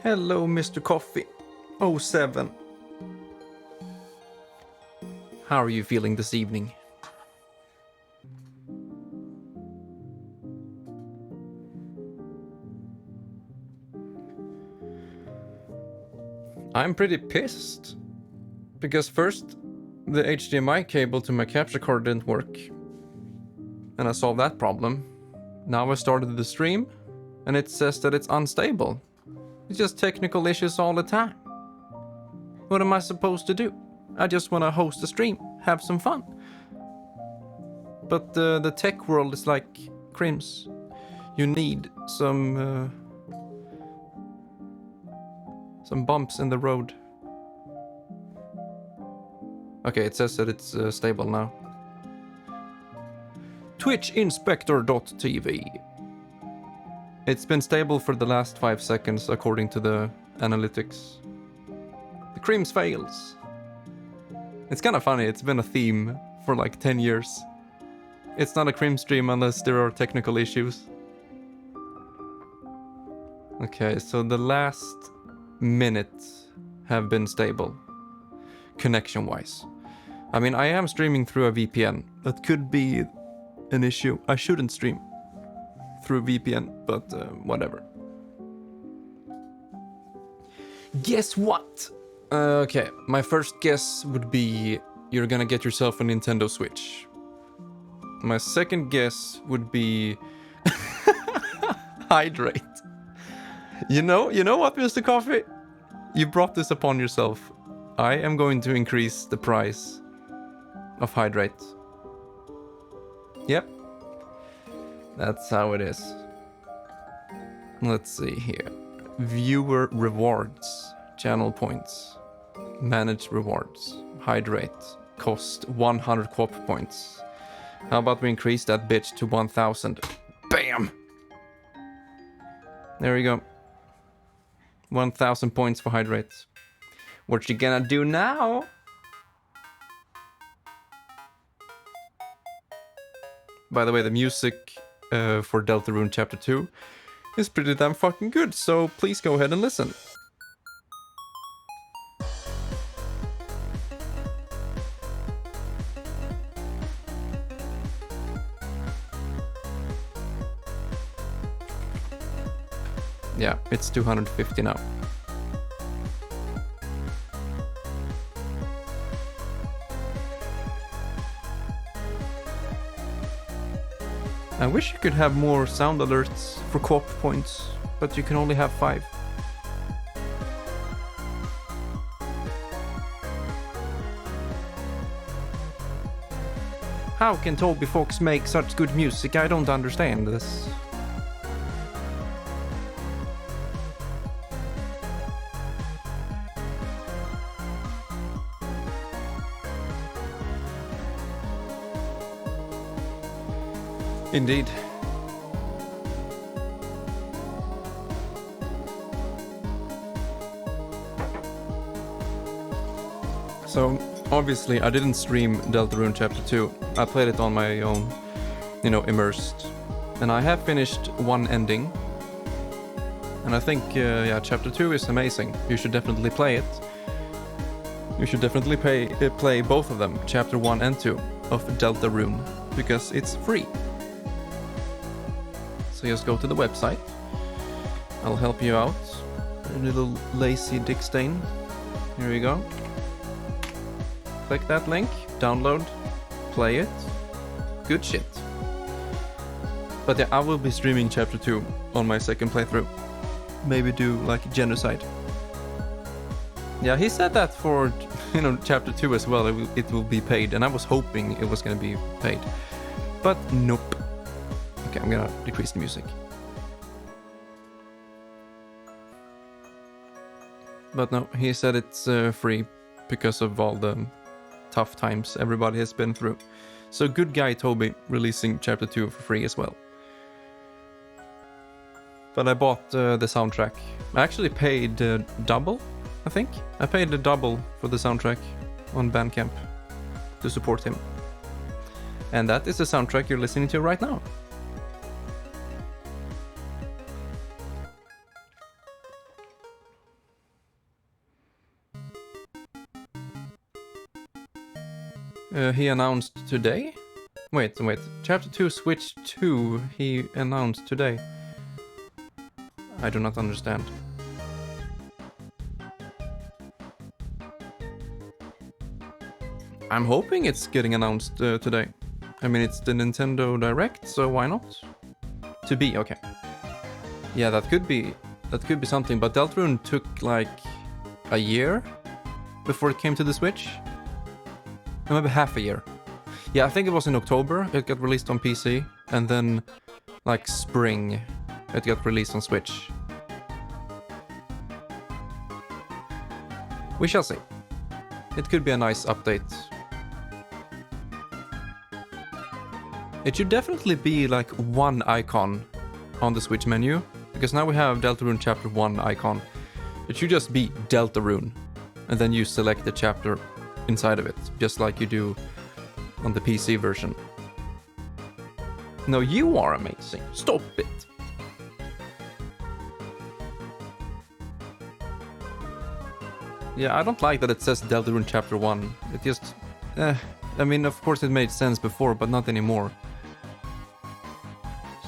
Hello, Mr. Coffee. 07. How are you feeling this evening? I'm pretty pissed. Because first, the HDMI cable to my capture card didn't work. And I solved that problem. Now I started the stream, and it says that it's unstable. It's just technical issues all the time. What am I supposed to do? I just want to host a stream, have some fun. But the tech world is like Crims. You need some bumps in the road. Okay, it says that it's stable now. Twitchinspector.tv. It's been stable for the last 5 seconds according to the analytics. The Crims fails. It's kind of funny, it's been a theme for like 10 years. It's not a Crim stream unless there are technical issues. Okay, so the last minute have been stable, connection-wise. I mean, I am streaming through a VPN. That could be an issue. I shouldn't stream through VPN, but whatever. Guess what? Okay, my first guess would be you're gonna get yourself a Nintendo Switch. My second guess would be hydrate. You know what, Mr. Coffee? You brought this upon yourself. I am going to increase the price of hydrate. Yep. That's how it is. Let's see here. Viewer rewards. Channel points. Manage rewards. Hydrate. Cost 100 co-op points. How about we increase that bitch to 1000? Bam! There we go. 1000 points for hydrate. What you gonna do now? By the way, the music for Deltarune Chapter 2 is pretty damn fucking good, so please go ahead and listen. Yeah, it's 250 now. I wish you could have more sound alerts for co-op points, but you can only have 5. How can Toby Fox make such good music? I don't understand this. Indeed. So, obviously, I didn't stream Deltarune Chapter 2. I played it on my own, immersed. And I have finished one ending. And I think, Chapter 2 is amazing. You should definitely play it. You should definitely play both of them, Chapter 1 and 2, of Deltarune, because it's free. So just go to the website. I'll help you out. A little lazy dick stain. Here we go. Click that link, download, play it. Good shit. But yeah, I will be streaming Chapter 2 on my second playthrough. Maybe do like genocide. Yeah, he said that for, Chapter 2 as well. It will be paid, and I was hoping it was gonna be paid. But nope. Okay, I'm gonna decrease the music. But no, he said it's free because of all the tough times everybody has been through. So good guy Toby releasing Chapter 2 for free as well. But I bought the soundtrack. I actually paid double, I think. I paid the double for the soundtrack on Bandcamp to support him. And that is the soundtrack you're listening to right now. He announced today? Wait. Chapter 2 Switch 2 he announced today. I do not understand. I'm hoping it's getting announced today. I mean, it's the Nintendo Direct, so why not? To be, okay. Yeah, that could be something, but Deltarune took like a year before it came to the Switch. Or maybe half a year. Yeah, I think it was in October it got released on PC, and then like spring it got released on Switch. We shall see. It could be a nice update. It should definitely be like one icon on the Switch menu, because now we have Deltarune Chapter 1 icon. It should just be Deltarune, and then you select the chapter inside of it, just like you do on the PC version. No, you are amazing. Stop it. Yeah, I don't like that it says Deltarune Chapter 1. It just... I mean, of course it made sense before, but not anymore.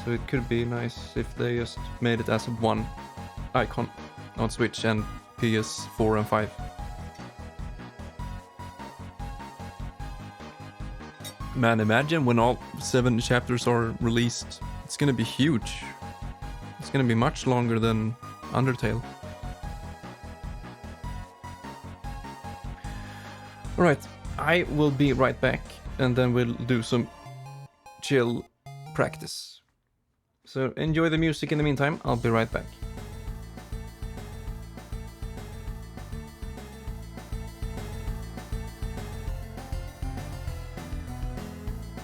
So it could be nice if they just made it as one icon on Switch and PS4 and 5. Man, imagine when all 7 chapters are released. It's gonna be huge. It's gonna be much longer than Undertale. Alright, I will be right back, and then we'll do some chill practice. So enjoy the music in the meantime, I'll be right back.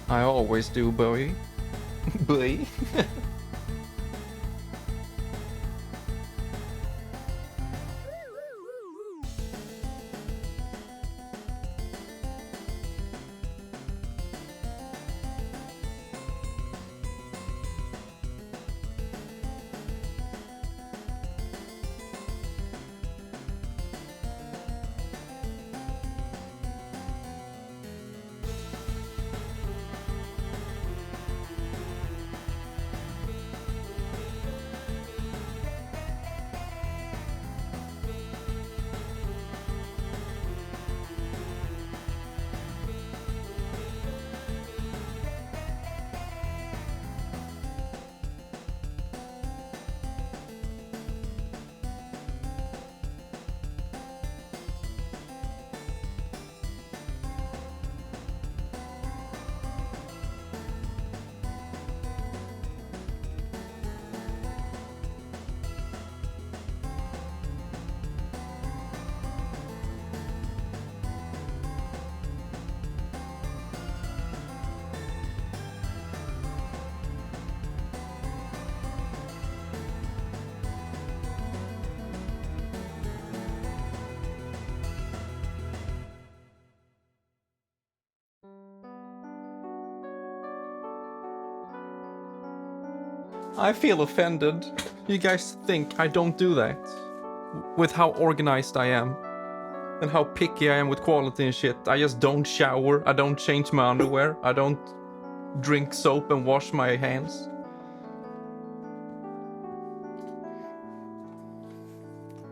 I always do, boy. Boy. I feel offended. You guys think I don't do that? With how organized I am. And how picky I am with quality and shit. I just don't shower, I don't change my underwear, I don't drink soap and wash my hands.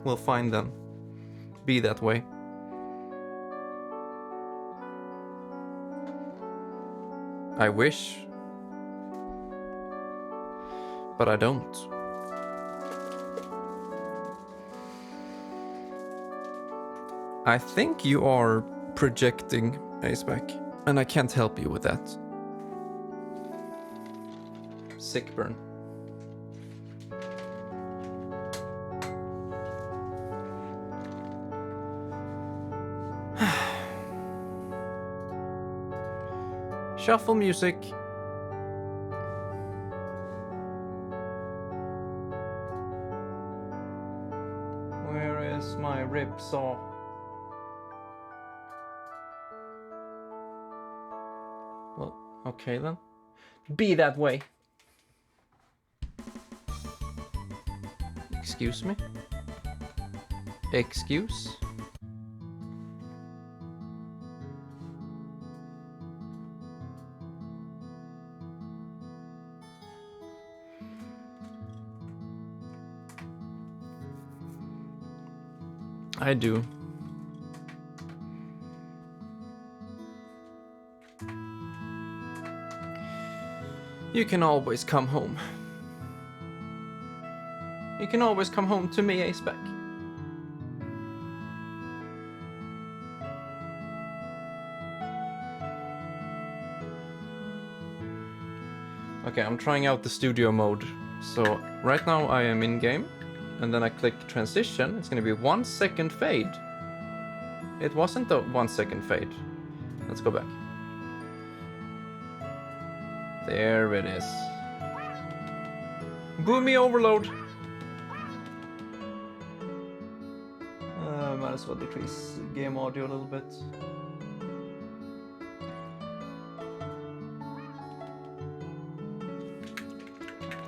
Well, fine then. Be that way. I wish. But I don't. I think you are projecting, Aceback, and I can't help you with that. Sick burn. Shuffle music. Where is my rip saw? Well, okay then. Be that way. Excuse me? Excuse? I do. You can always come home. You can always come home to me, A-Spec. Okay, I'm trying out the studio mode. So right now I am in game, and then I click transition. It's gonna be 1 second fade. It wasn't the 1 second fade. Let's go back. There it is. Boomy overload. Might as well decrease game audio a little bit.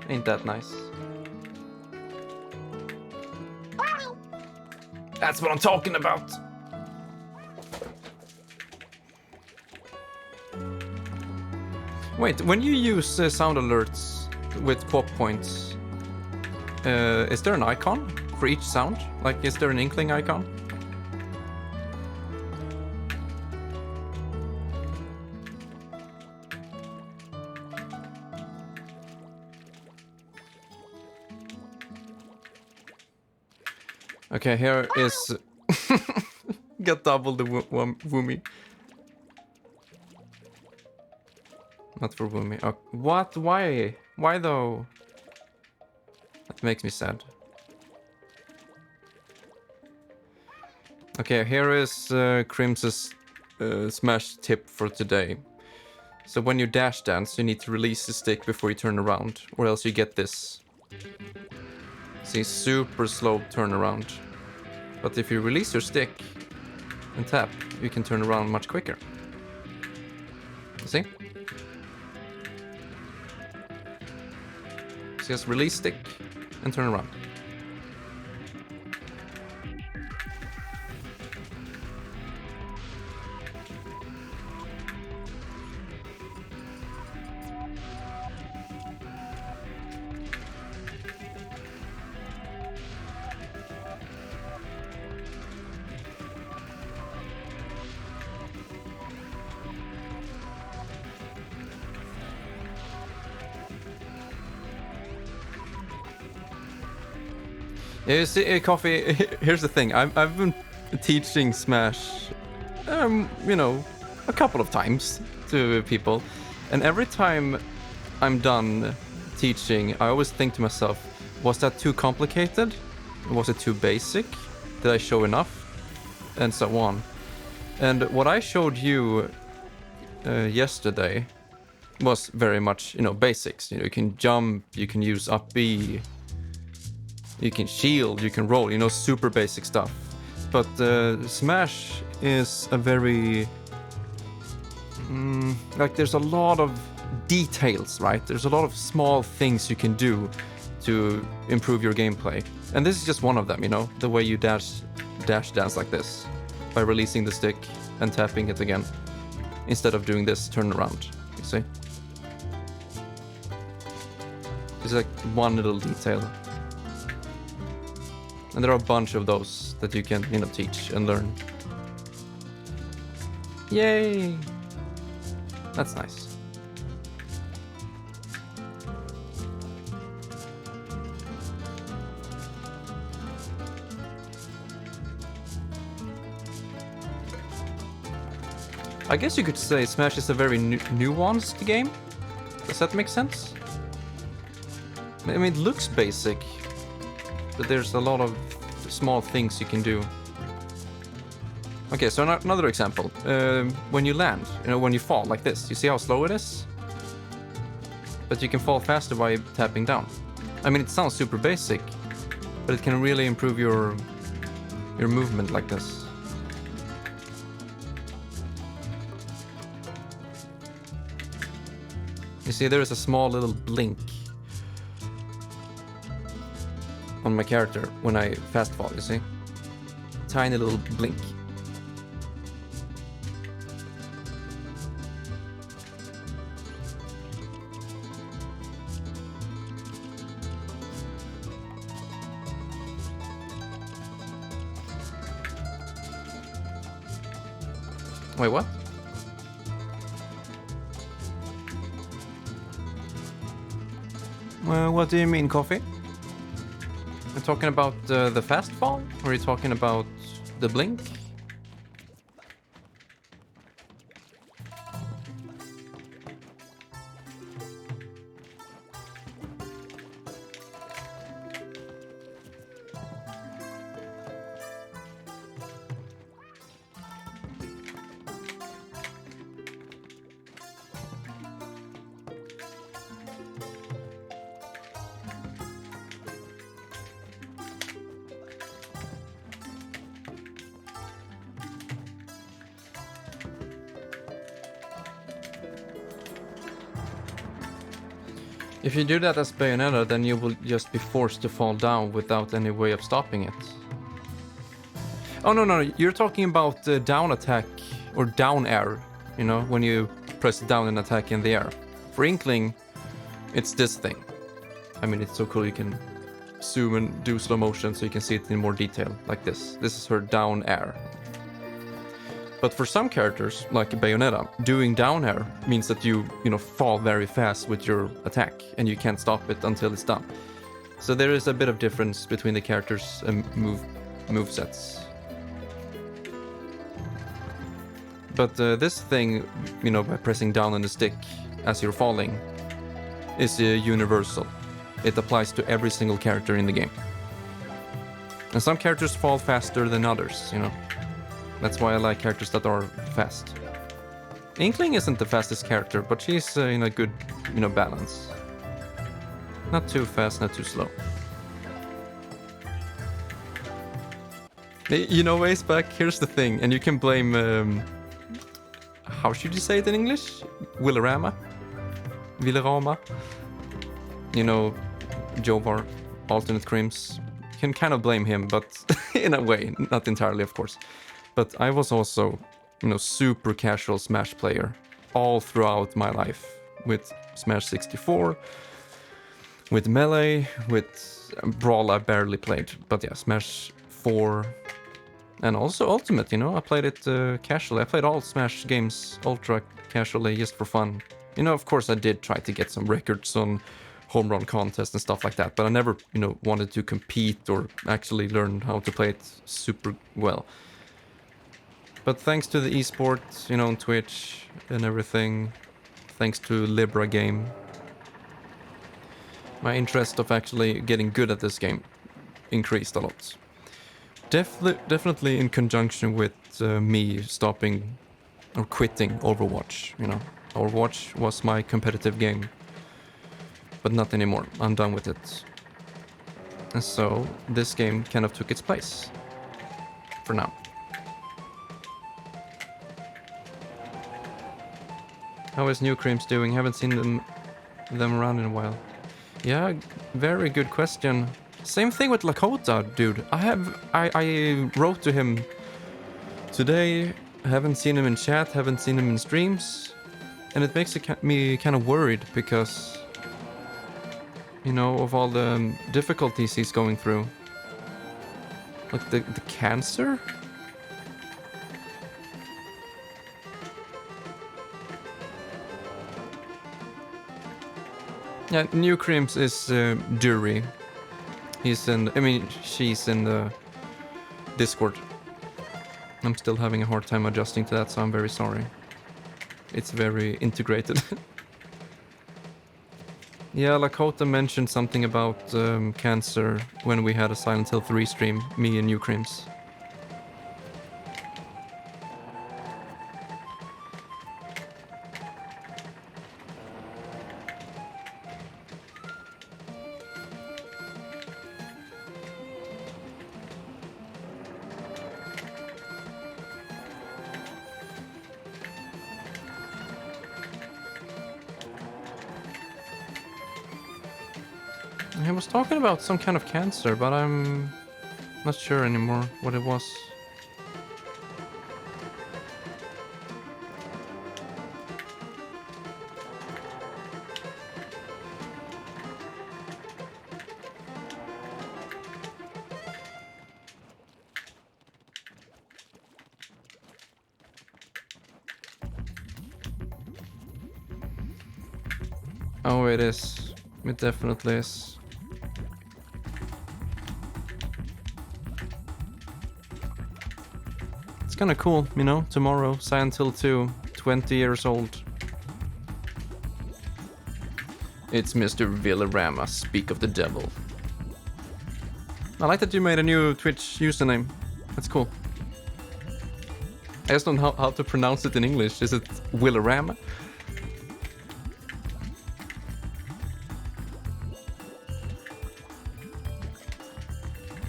Ain't that nice? That's what I'm talking about! Wait, when you use sound alerts with pop points, is there an icon for each sound? Like, is there an inkling icon? Okay, here is... Got double the Woomy. Not for Woomy. Oh, what? Why? Why though? That makes me sad. Okay, here is Crims's smash tip for today. So when you dash dance, you need to release the stick before you turn around, or else you get this. See, super slow turnaround. But if you release your stick and tap, you can turn around much quicker. You see? So just release stick and turn around. You see, Coffee, here's the thing. I've been teaching Smash, you know, a couple of times to people. And every time I'm done teaching, I always think to myself, was that too complicated? Was it too basic? Did I show enough? And so on. And what I showed you yesterday was very much, you know, basics. You know, you can jump, you can use up B, you can shield, you can roll, you know, super basic stuff. But Smash is a very... like, there's a lot of details, right? There's a lot of small things you can do to improve your gameplay. And this is just one of them, you know? The way you dash dance like this. By releasing the stick and tapping it again. Instead of doing this turn around, you see? It's like one little detail. And there are a bunch of those that you can, you know, teach and learn. Yay! That's nice. I guess you could say Smash is a very nuanced game. Does that make sense? I mean, it looks basic, but there's a lot of small things you can do. Okay, so another example. When you land, you know, when you fall like this, you see how slow it is? But you can fall faster by tapping down. I mean, it sounds super basic, but it can really improve your movement like this. You see, there is a small little blink on my character when I fast fall, you see? Tiny little blink. Wait, what? What do you mean, coffee? Are you talking about the fast fall? Or are you talking about the blink? If you do that as Bayonetta, then you will just be forced to fall down without any way of stopping it. Oh, no, you're talking about down attack or down air, you know, when you press down and attack in the air. For Inkling, it's this thing. I mean, it's so cool you can zoom and do slow motion so you can see it in more detail, like this. This is her down air. But for some characters, like Bayonetta, doing down air means that you fall very fast with your attack, and you can't stop it until it's done. So there is a bit of difference between the characters' movesets. But this thing, by pressing down on the stick as you're falling, is universal. It applies to every single character in the game. And some characters fall faster than others, That's why I like characters that are fast. Inkling isn't the fastest character, but she's in a good, balance. Not too fast, not too slow. Ace back, here's the thing, and you can blame, how should you say it in English? Willerama? Jovar, alternate creams. You can kind of blame him, but in a way, not entirely, of course. But I was also, super casual Smash player all throughout my life. With Smash 64, with Melee, with Brawl I barely played. But yeah, Smash 4, and also Ultimate, I played it casually. I played all Smash games ultra casually, just for fun. Of course I did try to get some records on home run contests and stuff like that, but I never, wanted to compete or actually learn how to play it super well. But thanks to the esports, on Twitch and everything, thanks to Libra Game, my interest of actually getting good at this game increased a lot. Definitely in conjunction with me stopping or quitting Overwatch, Overwatch was my competitive game, but not anymore. I'm done with it. And so this game kind of took its place for now. How is New Creams doing? Haven't seen them around in a while. Yeah, very good question. Same thing with Lakota, dude. I wrote to him today. Haven't seen him in chat, haven't seen him in streams. And it makes me kind of worried because, of all the difficulties he's going through. Like the cancer? Yeah, New Creams is Dury. She's in the Discord. I'm still having a hard time adjusting to that, so I'm very sorry. It's very integrated. Yeah, Lakota mentioned something about cancer when we had a Silent Hill 3 stream, me and New Creams. I was talking about some kind of cancer, but I'm not sure anymore what it was. Oh, it is. It definitely is. It's kind of cool, you know, tomorrow, Silent Hill 2, 20 years old. It's Mr. Villarama, speak of the devil. I like that you made a new Twitch username. That's cool. I just don't know how to pronounce it in English. Is it Villarama?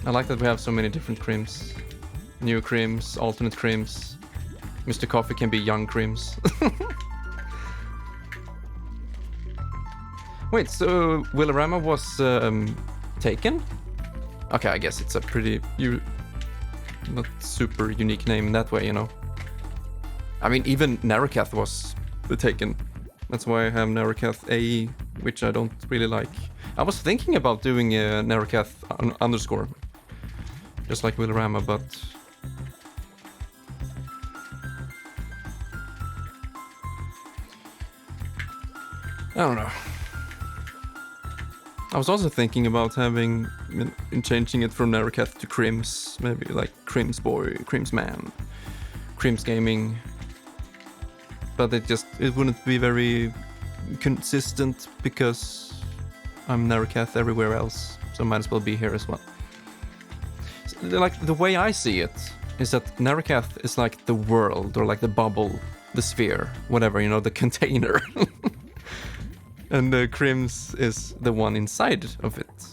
I like that we have so many different creams. New creams, alternate creams. Mr. Coffee can be young creams. Wait, so Villarama was taken? Okay, I guess it's a pretty not super unique name in that way, you know. I mean, even Narakath was taken. That's why I have Narakath AE, which I don't really like. I was thinking about doing a Narakath underscore, just like Villarama, but I don't know. I was also thinking about changing it from Narakath to Crims, maybe like Crims Boy, Crims Man, Crims Gaming. But it wouldn't be very consistent because I'm Narakath everywhere else, so might as well be here as well. Like, the way I see it is that Narakath is like the world, or like the bubble, the sphere, whatever, you know, the container. And the Crims is the one inside of it.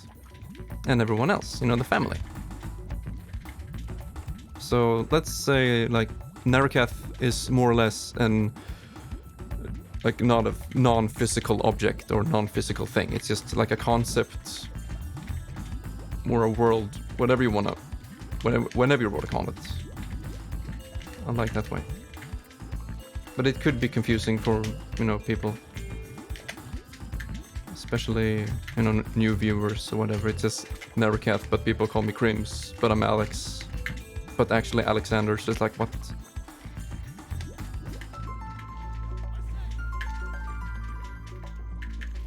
And everyone else, you know, the family. So let's say, like, Narakath is more or less not a non-physical object or non-physical thing. It's just like a concept, or a world, whatever you wanna, whenever you want to call it. I like that way. But it could be confusing for, you know, people. Especially, you know, new viewers or whatever. It's just Narakath, but people call me Crims, but I'm Alex. But actually Alexander's just like, what?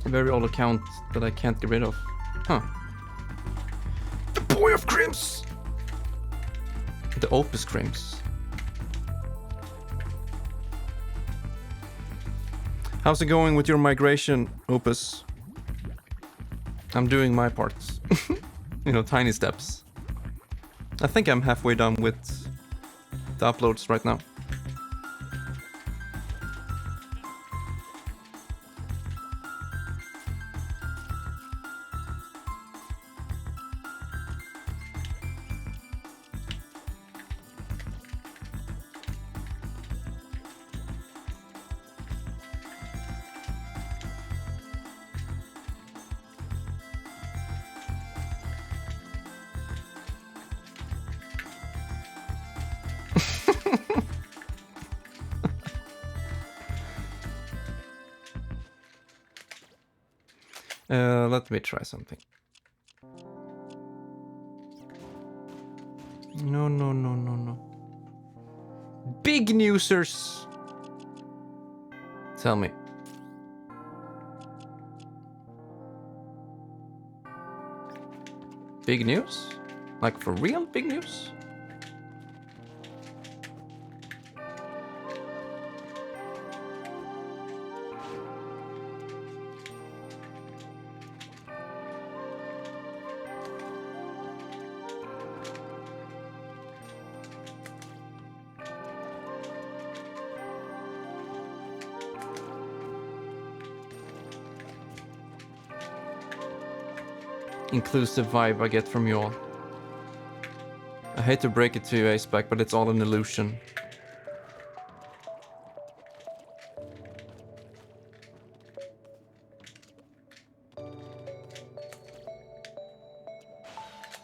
A very old account that I can't get rid of. Huh. The boy of Crims! The Opus Crims. How's it going with your migration, Opus? I'm doing my parts. You know, tiny steps. I think I'm halfway done with the uploads right now. Let me try something. No. Big newsers! Tell me. Big news? Like for real big news? Inclusive vibe I get from you all. I hate to break it to you, Aceback, but it's all an illusion.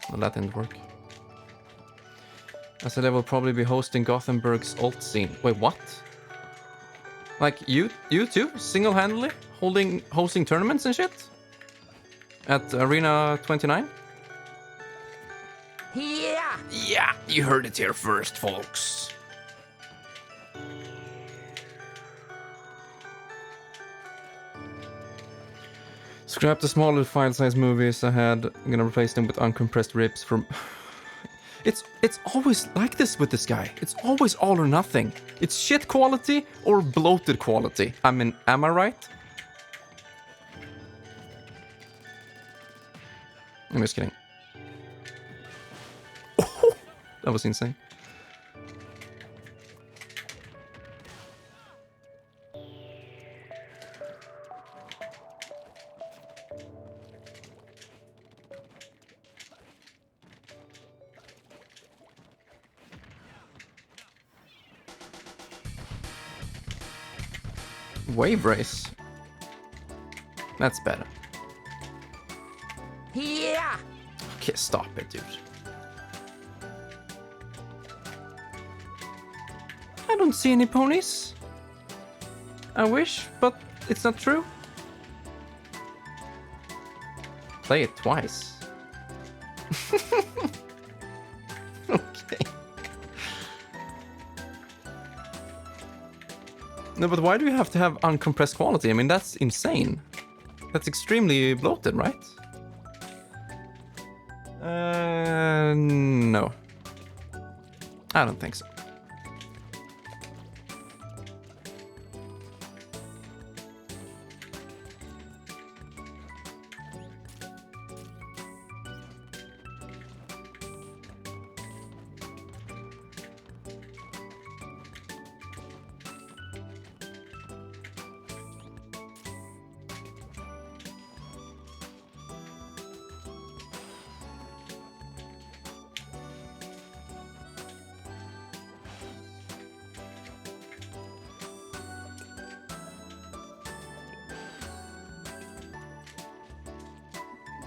Well, that didn't work. I said I will probably be hosting Gothenburg's alt scene. Wait, what? Like you too, single-handedly hosting tournaments and shit? At Arena 29? Yeah, you heard it here first, folks. Scrap the smaller file size movies I had. I'm gonna replace them with uncompressed rips from... It's always like this with this guy. It's always all or nothing. It's shit quality or bloated quality. I mean, am I right? I'm just kidding. Oh, that was insane. Wave race. That's better. Yeah. Okay, stop it, dude. I don't see any ponies. I wish, but it's not true. Play it twice. Okay. No, but why do you have to have uncompressed quality? I mean, that's insane. That's extremely bloated, right? No. I don't think so.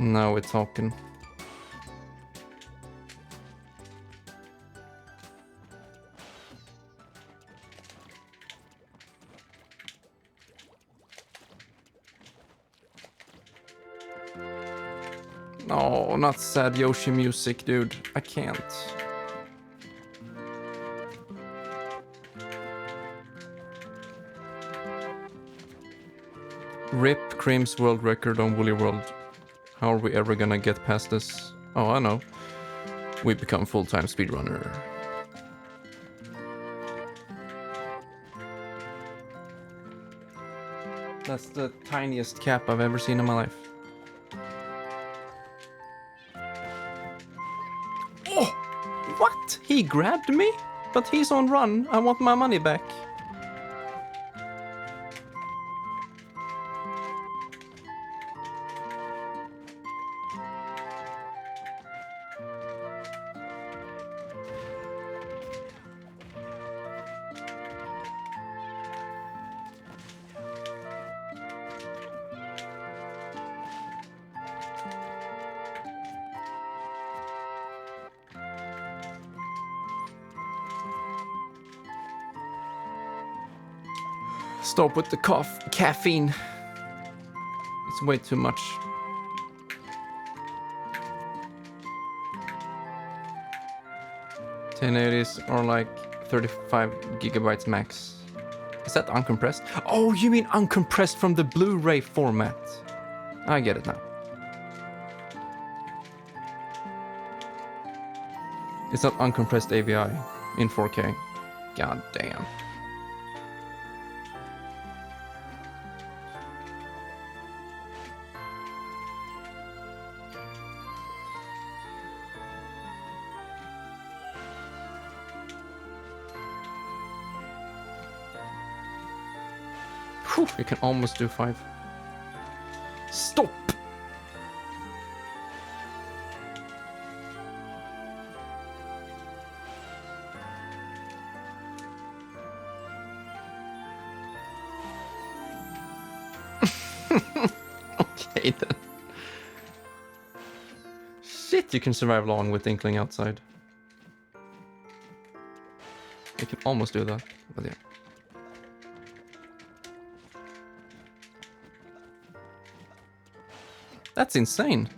Now we're talking. No, not sad Yoshi music, dude. I can't. RIP Cream's world record on Woolly World. How are we ever gonna get past this? Oh, I know. We become full-time speedrunner. That's the tiniest cap I've ever seen in my life. Oh! What? He grabbed me? But he's on run. I want my money back. Stop with the caffeine. It's way too much. $1080s are like 35 gigabytes max. Is that uncompressed? Oh, you mean uncompressed from the Blu-ray format. I get it now. It's not uncompressed AVI in 4K. God damn. Whew, you can almost do 5. Stop! Okay then. Shit, you can survive long with Inkling outside. You can almost do that, but yeah. That's insane.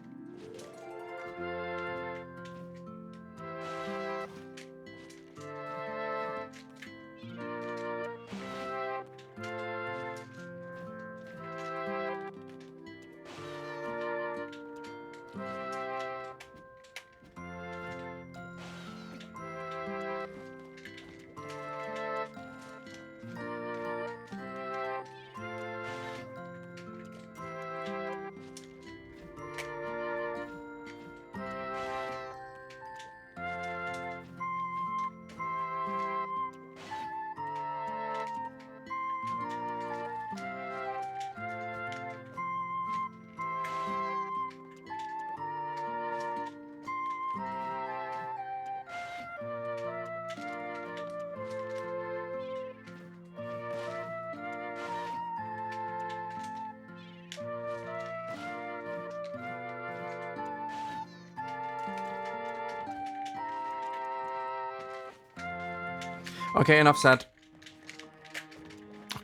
Okay, enough said.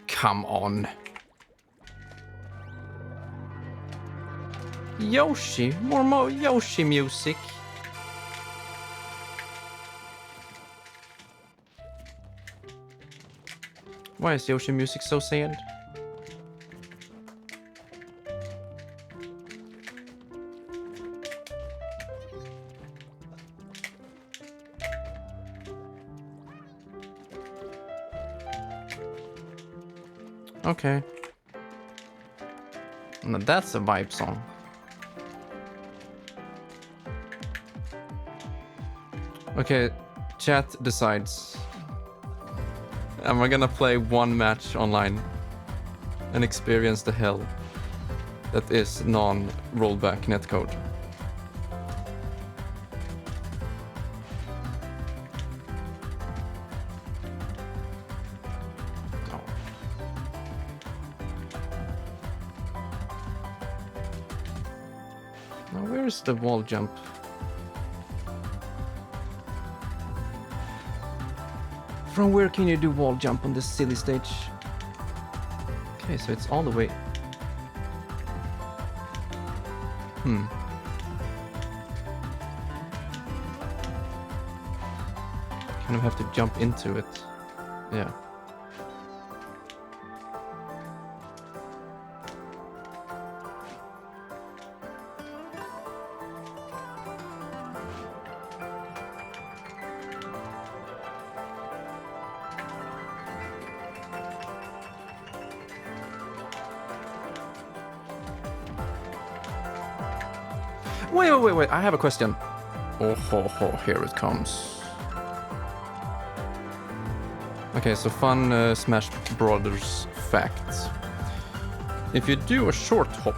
Come on. Yoshi, more Yoshi music. Why is Yoshi music so sad? Okay. Now that's a vibe song. Okay, chat decides. Am I gonna play one match online and experience the hell that is non-rollback netcode? Oh. Now where's the wall jump? From where can you do wall jump on this silly stage? Okay, so it's all the way. Kind of have to jump into it. Yeah. Wait, I have a question. Oh, here it comes. Okay, so fun Smash Brothers fact. If you do a short hop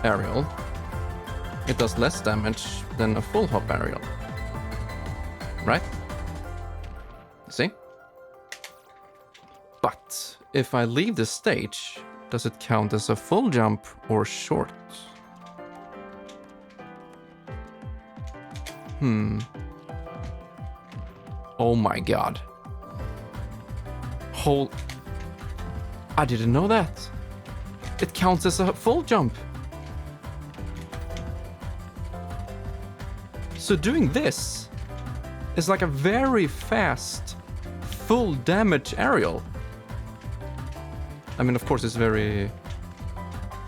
aerial, it does less damage than a full hop aerial. Right? See? But if I leave the stage, does it count as a full jump or short? Oh my god. I didn't know that. It counts as a full jump. So doing this is like a very fast, full damage aerial. I mean, of course, it's very...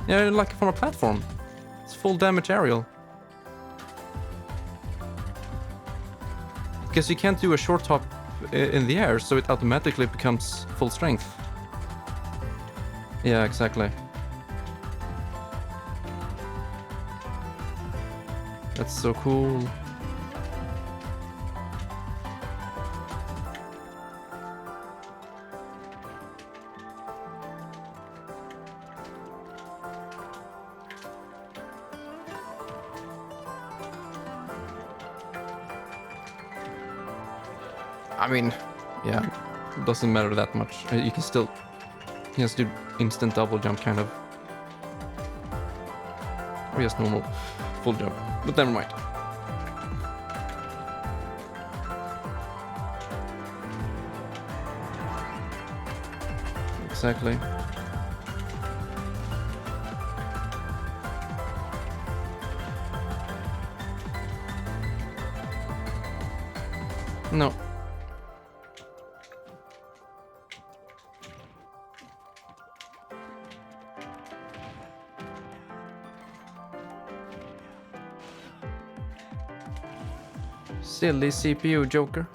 Yeah, like from a platform. It's full damage aerial. Because you can't do a short hop in the air, so it automatically becomes full strength. Yeah, exactly. That's so cool. I mean, yeah, it doesn't matter that much. You can still just do instant double jump, kind of. Or just normal full jump. But never mind. Exactly. No. Silly CPU joker.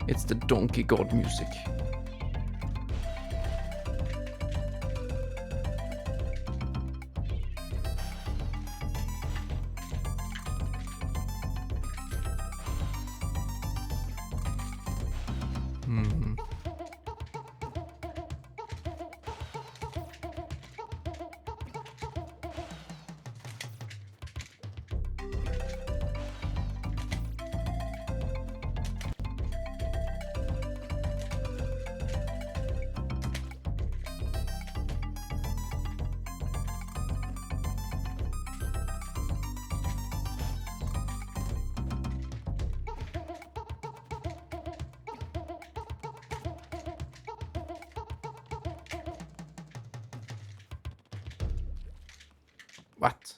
It's the Donkey God music. What?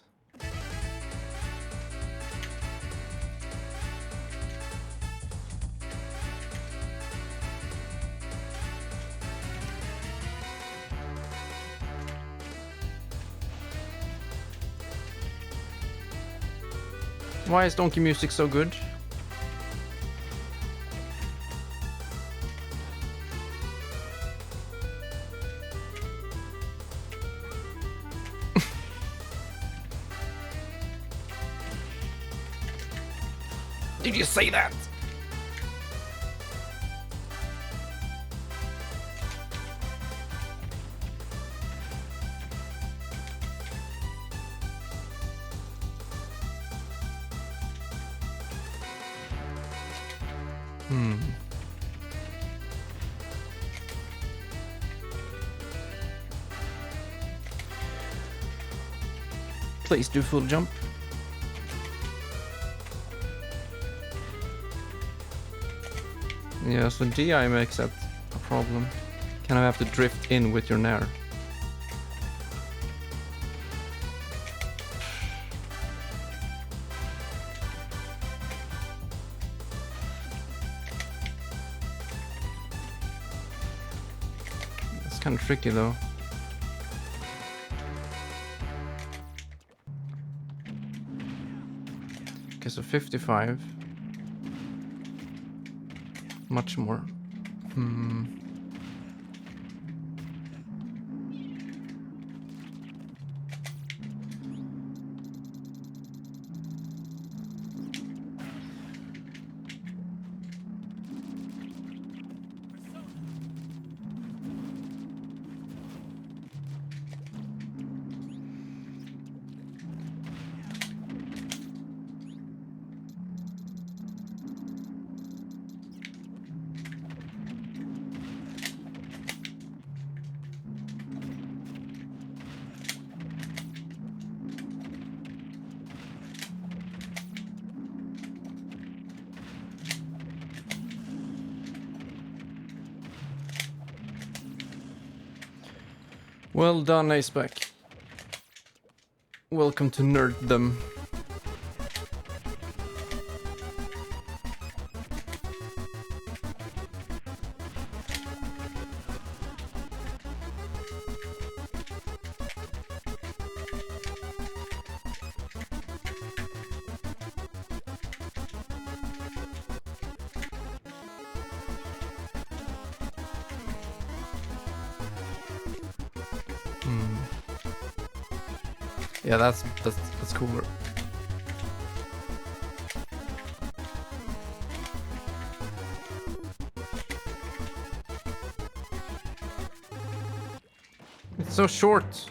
Why is donkey music so good? Did you say that? Please do full jump. Yeah, so DI makes that a problem. Kind of have to drift in with your nair. It's kind of tricky though. Okay, so 55. Much more. Well done, Aceback. Welcome to nerddom. Yeah, that's cooler. It's so short.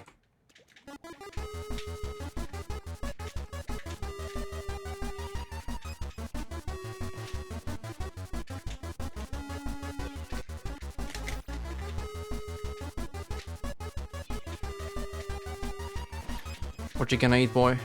What you gonna eat, boy?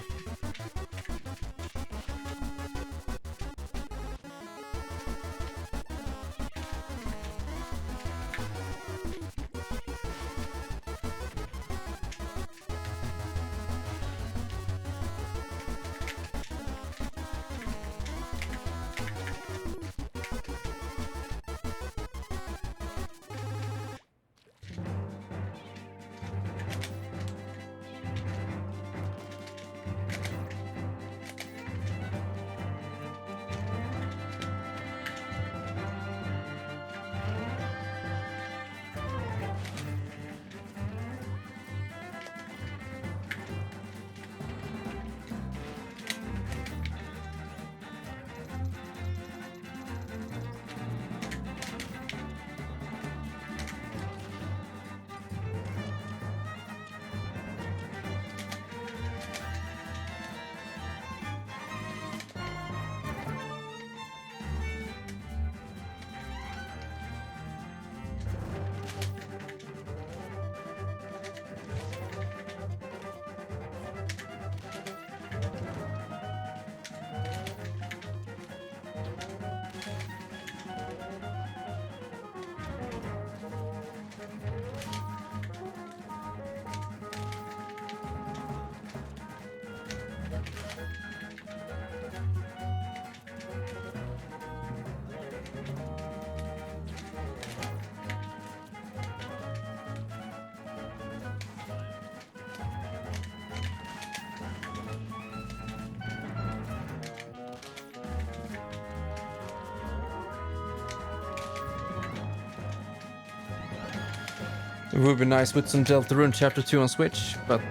It would be nice with some Deltarune Chapter 2 on Switch, but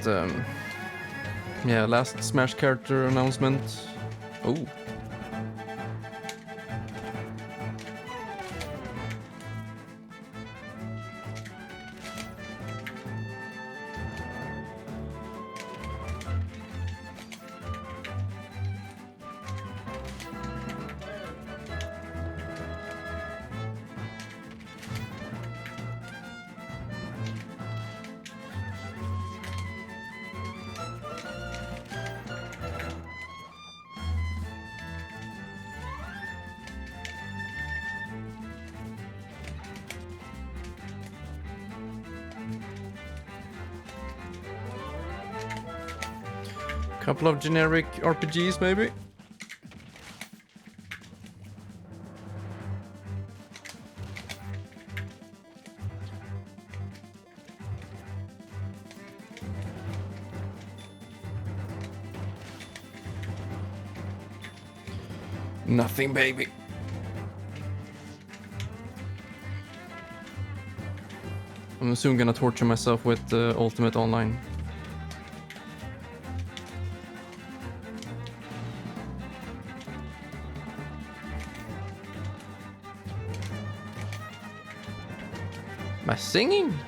yeah, last Smash character announcement. Oh. Couple of generic RPGs, maybe? Nothing, baby. I'm soon gonna torture myself with Ultimate Online. Am I singing?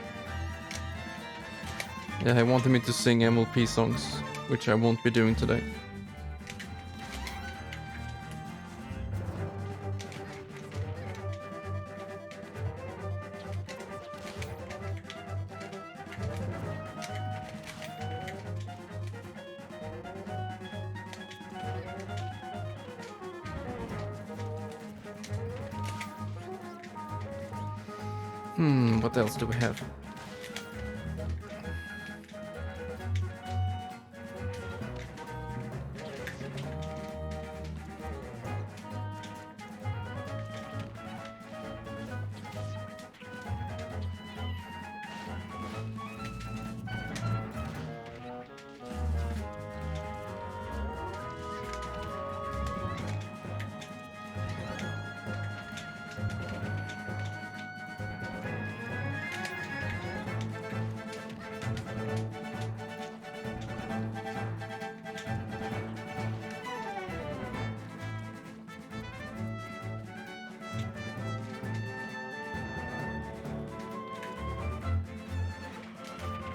Yeah, he wanted me to sing MLP songs, which I won't be doing today. What else do we have?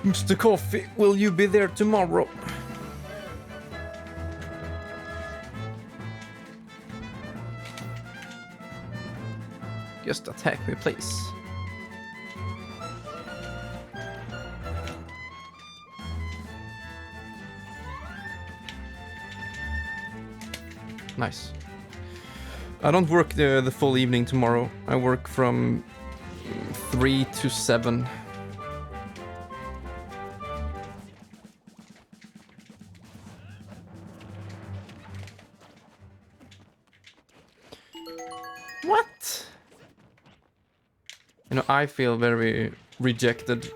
Mr. Coffee, will you be there tomorrow? Just attack me, please. Nice. I don't work the full evening tomorrow. I work from 3 to 7. What? You know, I feel very rejected.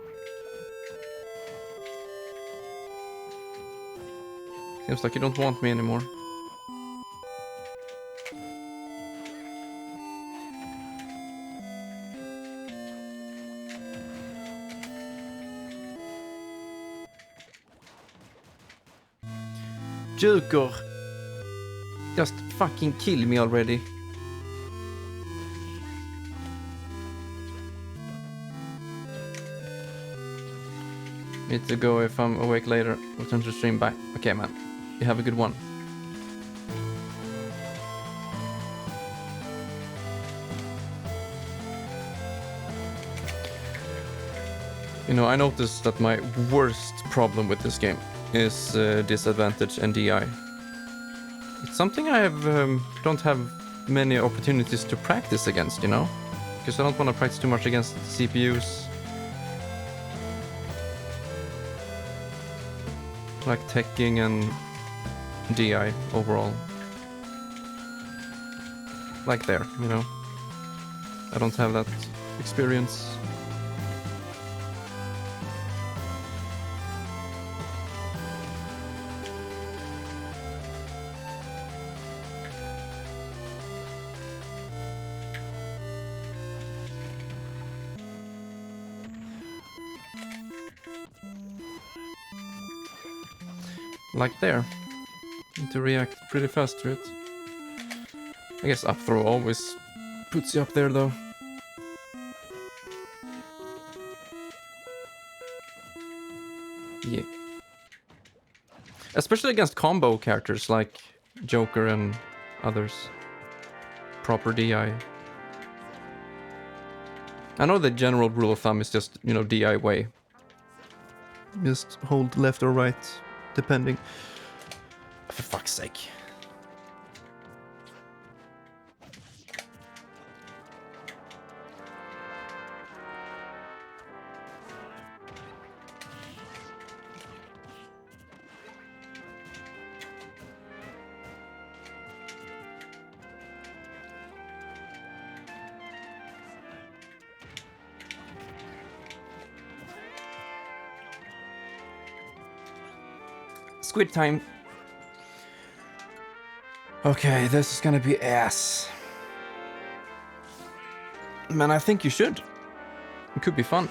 Seems like you don't want me anymore. Joker. Just fucking kill me already. Need to go if I'm awake later. Return to stream. Bye. Okay, man. You have a good one. You know, I noticed that my worst problem with this game is disadvantage and DI. It's something I have don't have many opportunities to practice against, you know? Because I don't want to practice too much against CPUs. Like teching and DI overall. Like there, you know? I don't have that experience. like there. Need to react pretty fast to it. I guess up throw always puts you up there though. Yeah. Especially against combo characters like Joker and others. Proper DI. I know the general rule of thumb is just, you know, DI way. Just hold left or right, depending. For fuck's sake. Squid time. Okay, this is gonna be ass. Man, I think you should. It could be fun.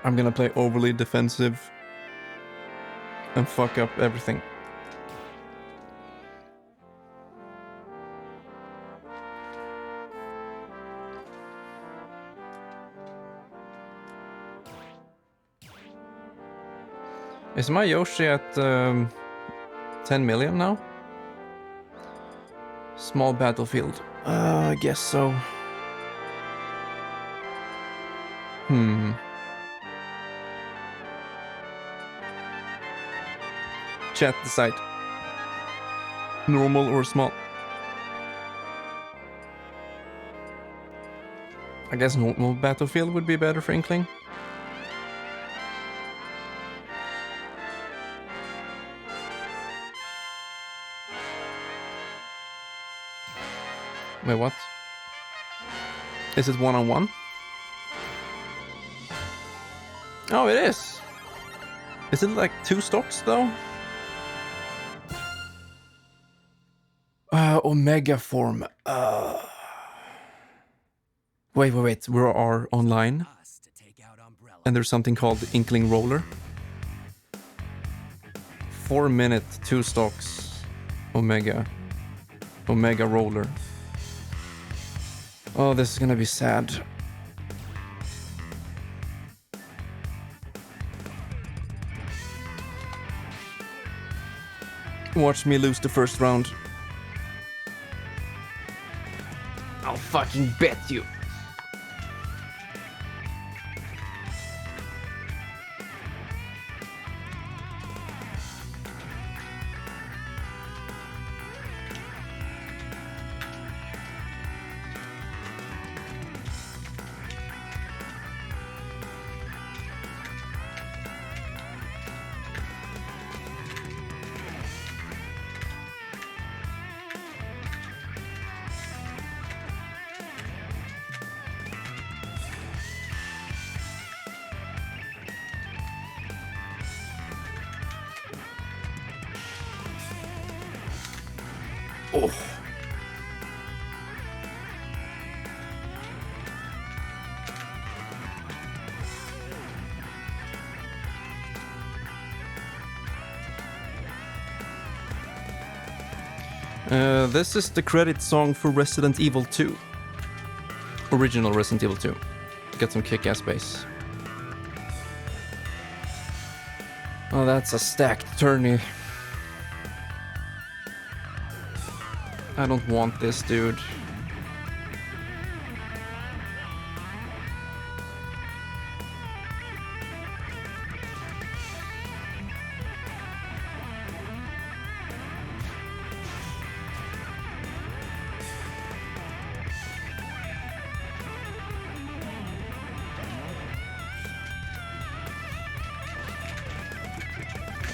I'm gonna play overly defensive and fuck up everything. Is my Yoshi at 10 million now? Small battlefield. I guess so. Chat decide. Normal or small? I guess normal battlefield would be better for Inkling. Wait, what? Is it one-on-one? Oh, it is! Is it like 2 stocks, though? Omega form. Wait. We are online. And there's something called Inkling Roller. 4 minute, 2 stocks. Omega Roller. Oh, this is gonna be sad. Watch me lose the first round. I'll fucking bet you. Oh. This is the credit song for Resident Evil 2. Original Resident Evil 2. Get some kick-ass bass. Oh, that's a stacked tourney. I don't want this, dude.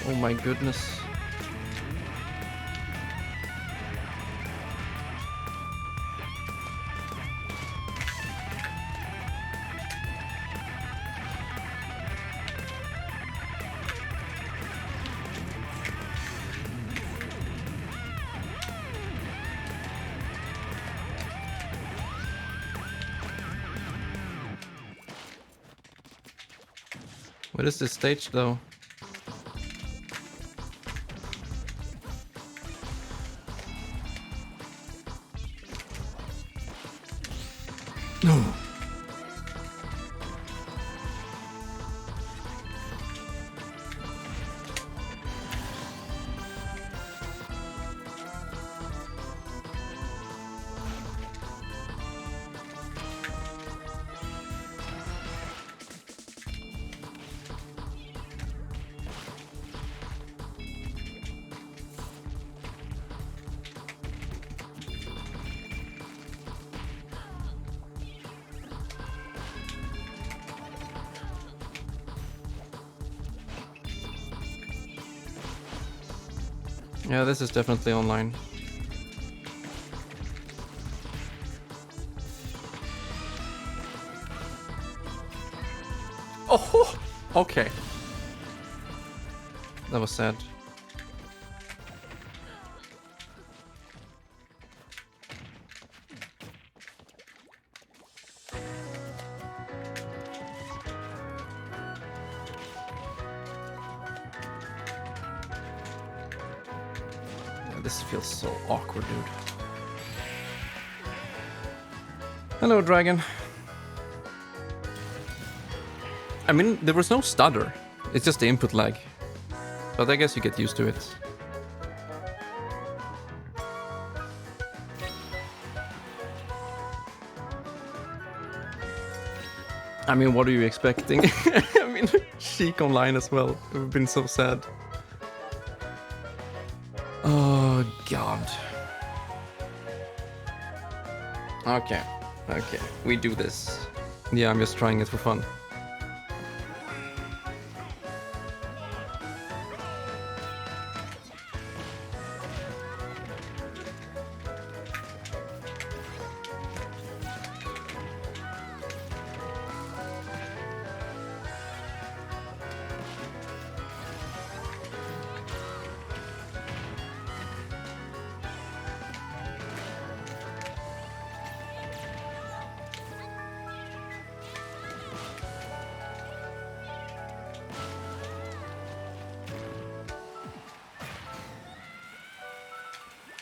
Oh my goodness. What is this stage though? No. Yeah, this is definitely online. Oh, okay. That was sad. This feels so awkward, dude. Hello, dragon. I mean, there was no stutter. It's just the input lag. But I guess you get used to it. I mean, what are you expecting? I mean, Sheik online as well. It would have been so sad. Oh, God. Okay. Okay. We do this. Yeah, I'm just trying it for fun.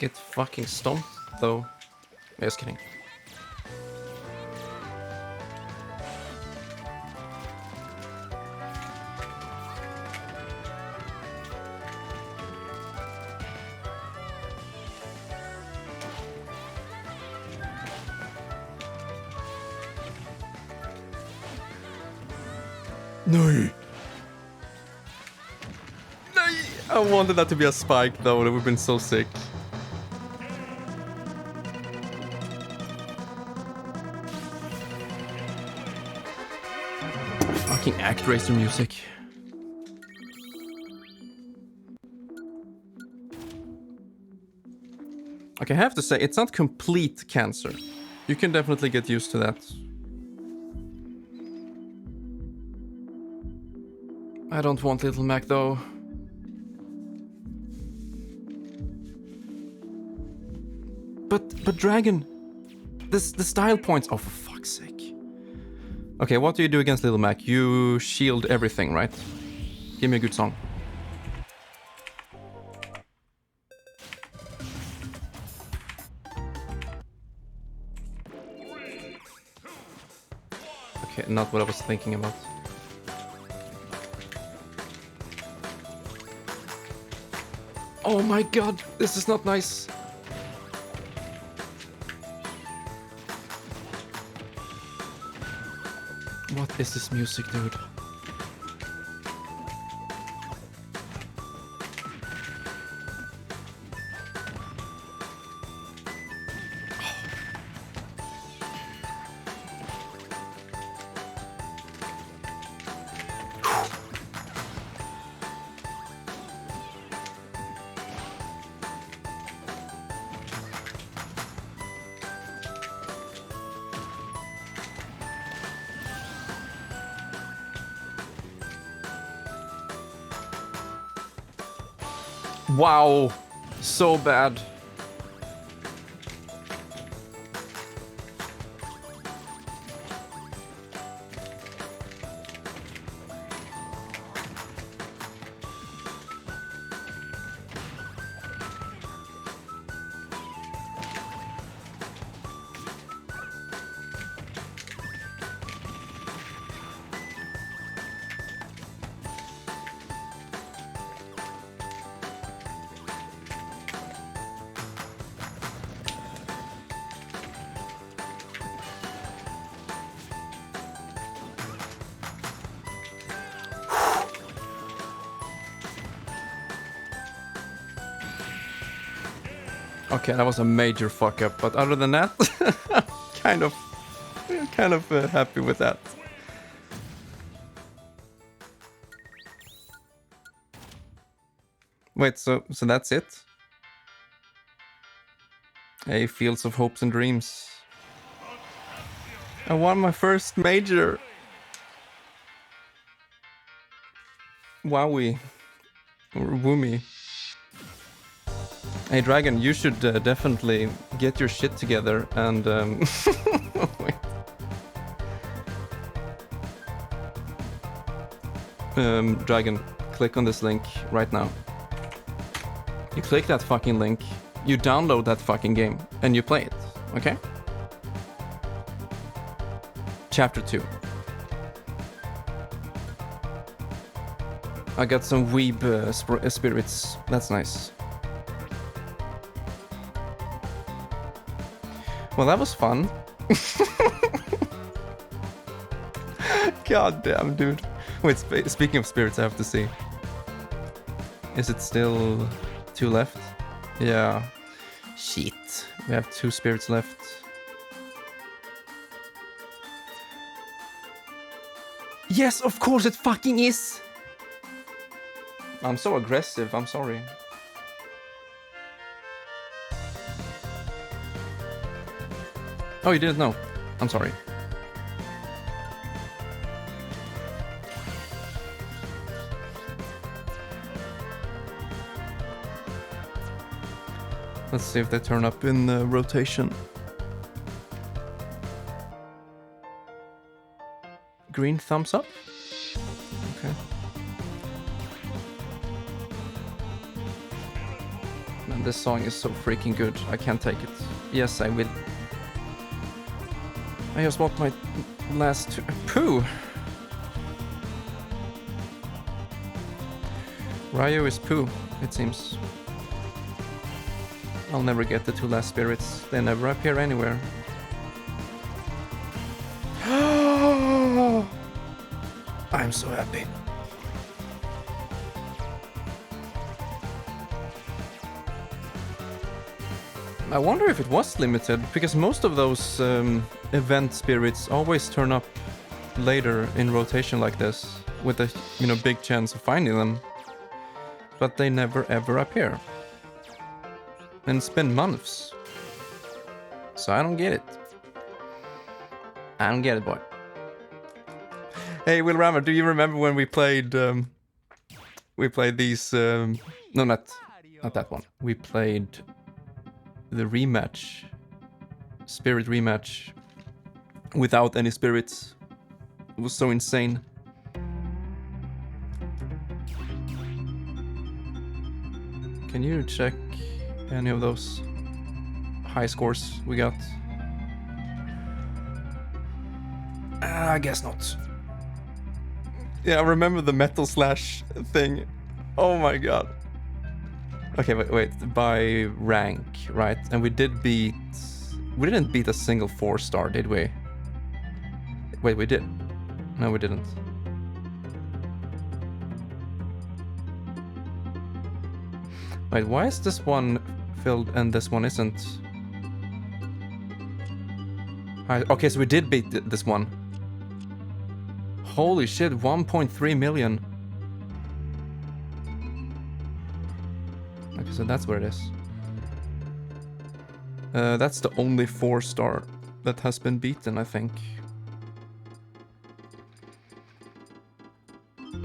Get fucking stomped, though. Just kidding. No. I wanted that to be a spike, though. It would have been so sick. Fucking Act Racer music. Okay, I have to say, it's not complete cancer. You can definitely get used to that. I don't want Little Mac, though. But Dragon, the style points. Oh, for fuck's sake. Okay, what do you do against Little Mac? You shield everything, right? Give me a good song. Okay, not what I was thinking about. Oh my god, this is not nice. What is this music, dude? Wow, so bad. Okay, that was a major fuck up, but other than that, kind of happy with that. Wait, so that's it? Hey, Fields of Hopes and Dreams. I won my first major. Wowie. Or woomy. Hey Dragon, you should definitely get your shit together and wait. Dragon, click on this link right now. You click that fucking link, you download that fucking game, and you play it, okay? Chapter 2. I got some weeb spirits, that's nice. Well, that was fun. God damn, dude. Wait, speaking of spirits, I have to see. Is it still 2 left? Yeah. Shit. We have 2 spirits left. Yes, of course it fucking is! I'm so aggressive, I'm sorry. Oh, you didn't know? I'm sorry. Let's see if they turn up in the rotation. Green thumbs up? Okay. Man, this song is so freaking good. I can't take it. Yes, I will. I just want my last poo. Ryo is poo, it seems. I'll never get the 2 last spirits. They never appear anywhere. I'm so happy. I wonder if it was limited, because most of those event spirits always turn up later in rotation like this, with a big chance of finding them. But they never ever appear. And it's been months. So I don't get it. I don't get it, boy. Hey, Will Rammer, do you remember when we played these no, not that one. We played the rematch, spirit rematch, without any spirits. It was so insane. Can you check any of those high scores we got? I guess not. Yeah, I remember the Metal Slash thing. Oh my god. Okay, wait, by rank, right? And we didn't beat a single 4-star, did we? Wait, we did. No, we didn't. Wait, why is this one filled and this one isn't? Okay, so we did beat this one. Holy shit, 1.3 million. Okay, so that's what it is. That's the only 4-star that has been beaten, I think.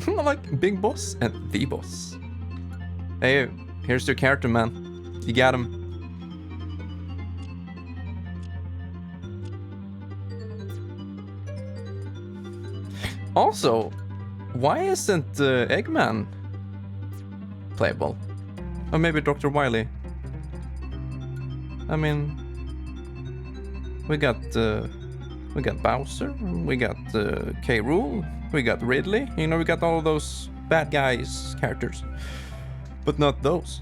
Like Big Boss and The Boss. Hey, here's your character, man. You got him. Also, why isn't Eggman playable? Or maybe Dr. Wily? I mean, we got Bowser, we got K. Rool, we got Ridley. We got all of those bad guys characters, but not those.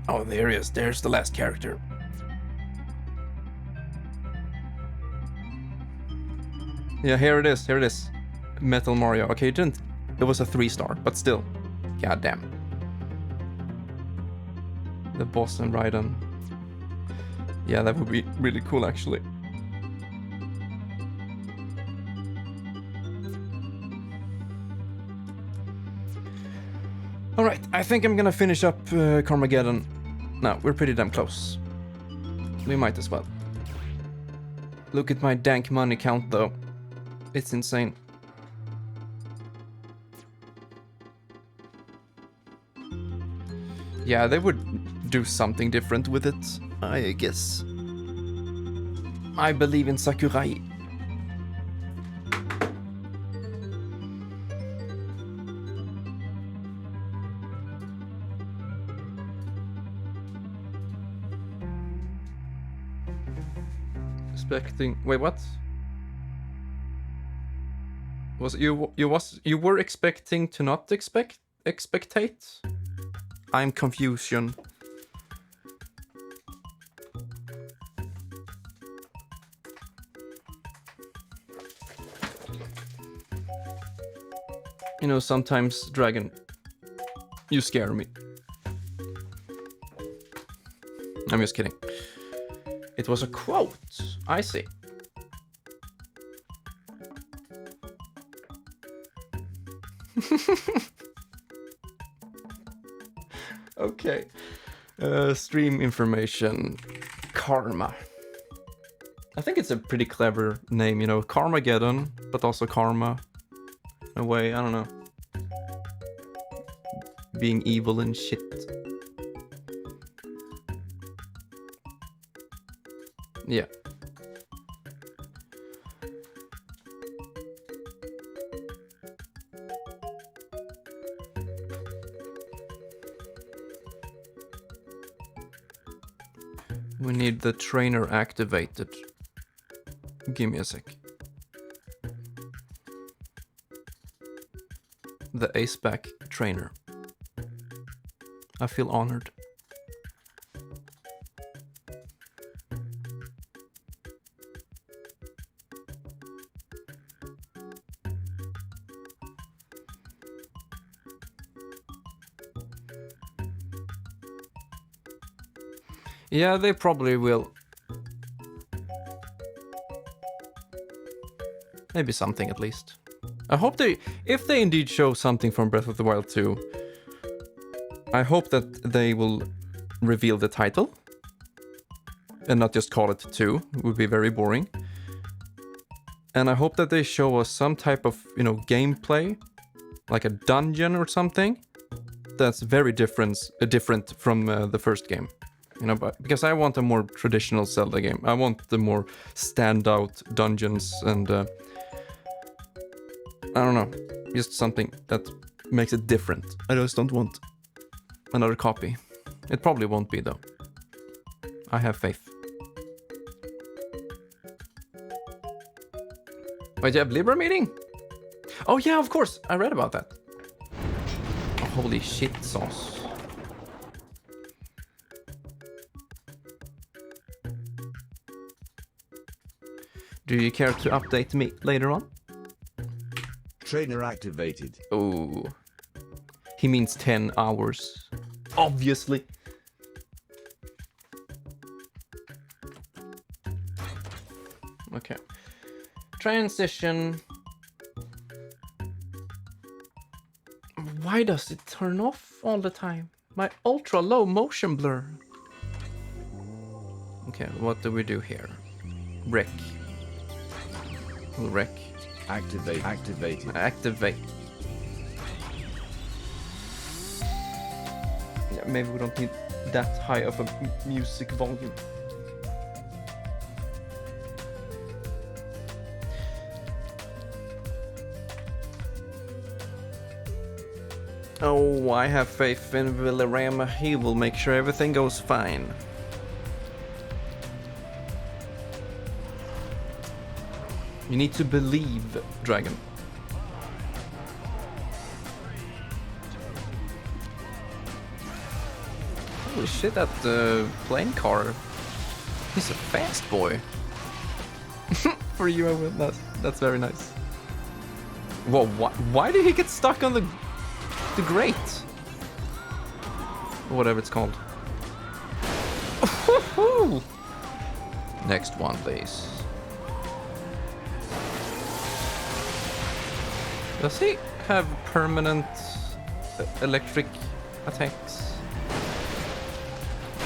Oh, there he is. There's the last character. Yeah, here it is. Here it is. Metal Mario. Okay, it was a 3-star, but still. God damn. the boss and Raiden. Yeah, that would be really cool actually. Alright, I think I'm gonna finish up Carmageddon. No, we're pretty damn close. We might as well. Look at my dank money count though. It's insane. Yeah, they would do something different with it, I guess. I believe in Sakurai. Wait, what? You were expecting to not expectate? I'm confusion. You know, sometimes, Dragon, you scare me. I'm just kidding. It was a quote. I see. Okay. Stream information. Karma. I think it's a pretty clever name, you know. Carmageddon, but also karma. In a way, I don't know. Being evil and shit. Yeah. We need the trainer activated. Give me a sec. The ace-back trainer. I feel honored. Yeah, they probably will. Maybe something at least. I hope if they indeed show something from Breath of the Wild 2, I hope that they will reveal the title and not just call it 2. It would be very boring. And I hope that they show us some type of, you know, gameplay, like a dungeon or something that's very different from the first game. You know, but because I want a more traditional Zelda game. I want the more standout dungeons and I don't know, just something that makes it different. I just don't want another copy. It probably won't be though. I have faith. Wait, you have Libra meeting? Oh yeah, of course. I read about that. Oh, holy shit sauce. Do you care to update me later on? Trainer activated. Oh. He means 10 hours. Obviously. Okay. Transition. Why does it turn off all the time? My ultra low motion blur. Okay, what do we do here? Wreck. We'll wreck. Activate. Activate. Yeah, maybe we don't need that high of a music volume. Oh, I have faith in Villarama. He will make sure everything goes fine. You need to believe, Dragon. Holy shit, that plane car. He's a fast boy. For you, Owen. That's very nice. Whoa, why did he get stuck on the grate? Or whatever it's called. Woo! Next one, please. Does he have permanent electric attacks?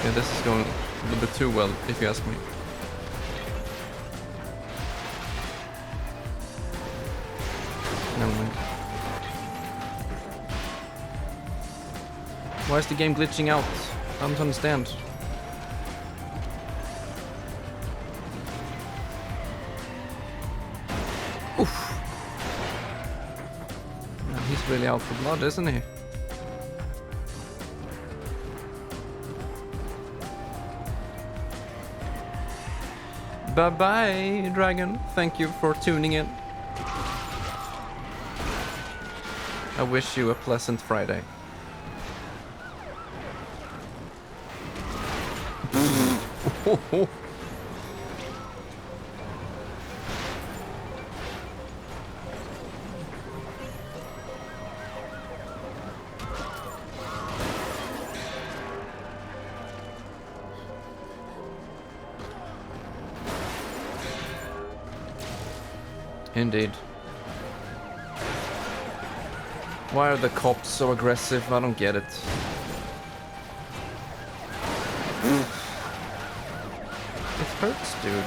Yeah, this is going a little bit too well, if you ask me. Never mind. Why is the game glitching out? I don't understand. Oof. Now he's really out for blood, isn't he? Bye-bye, dragon. Thank you for tuning in. I wish you a pleasant Friday. Indeed. Why are the cops so aggressive? I don't get it. It hurts, dude.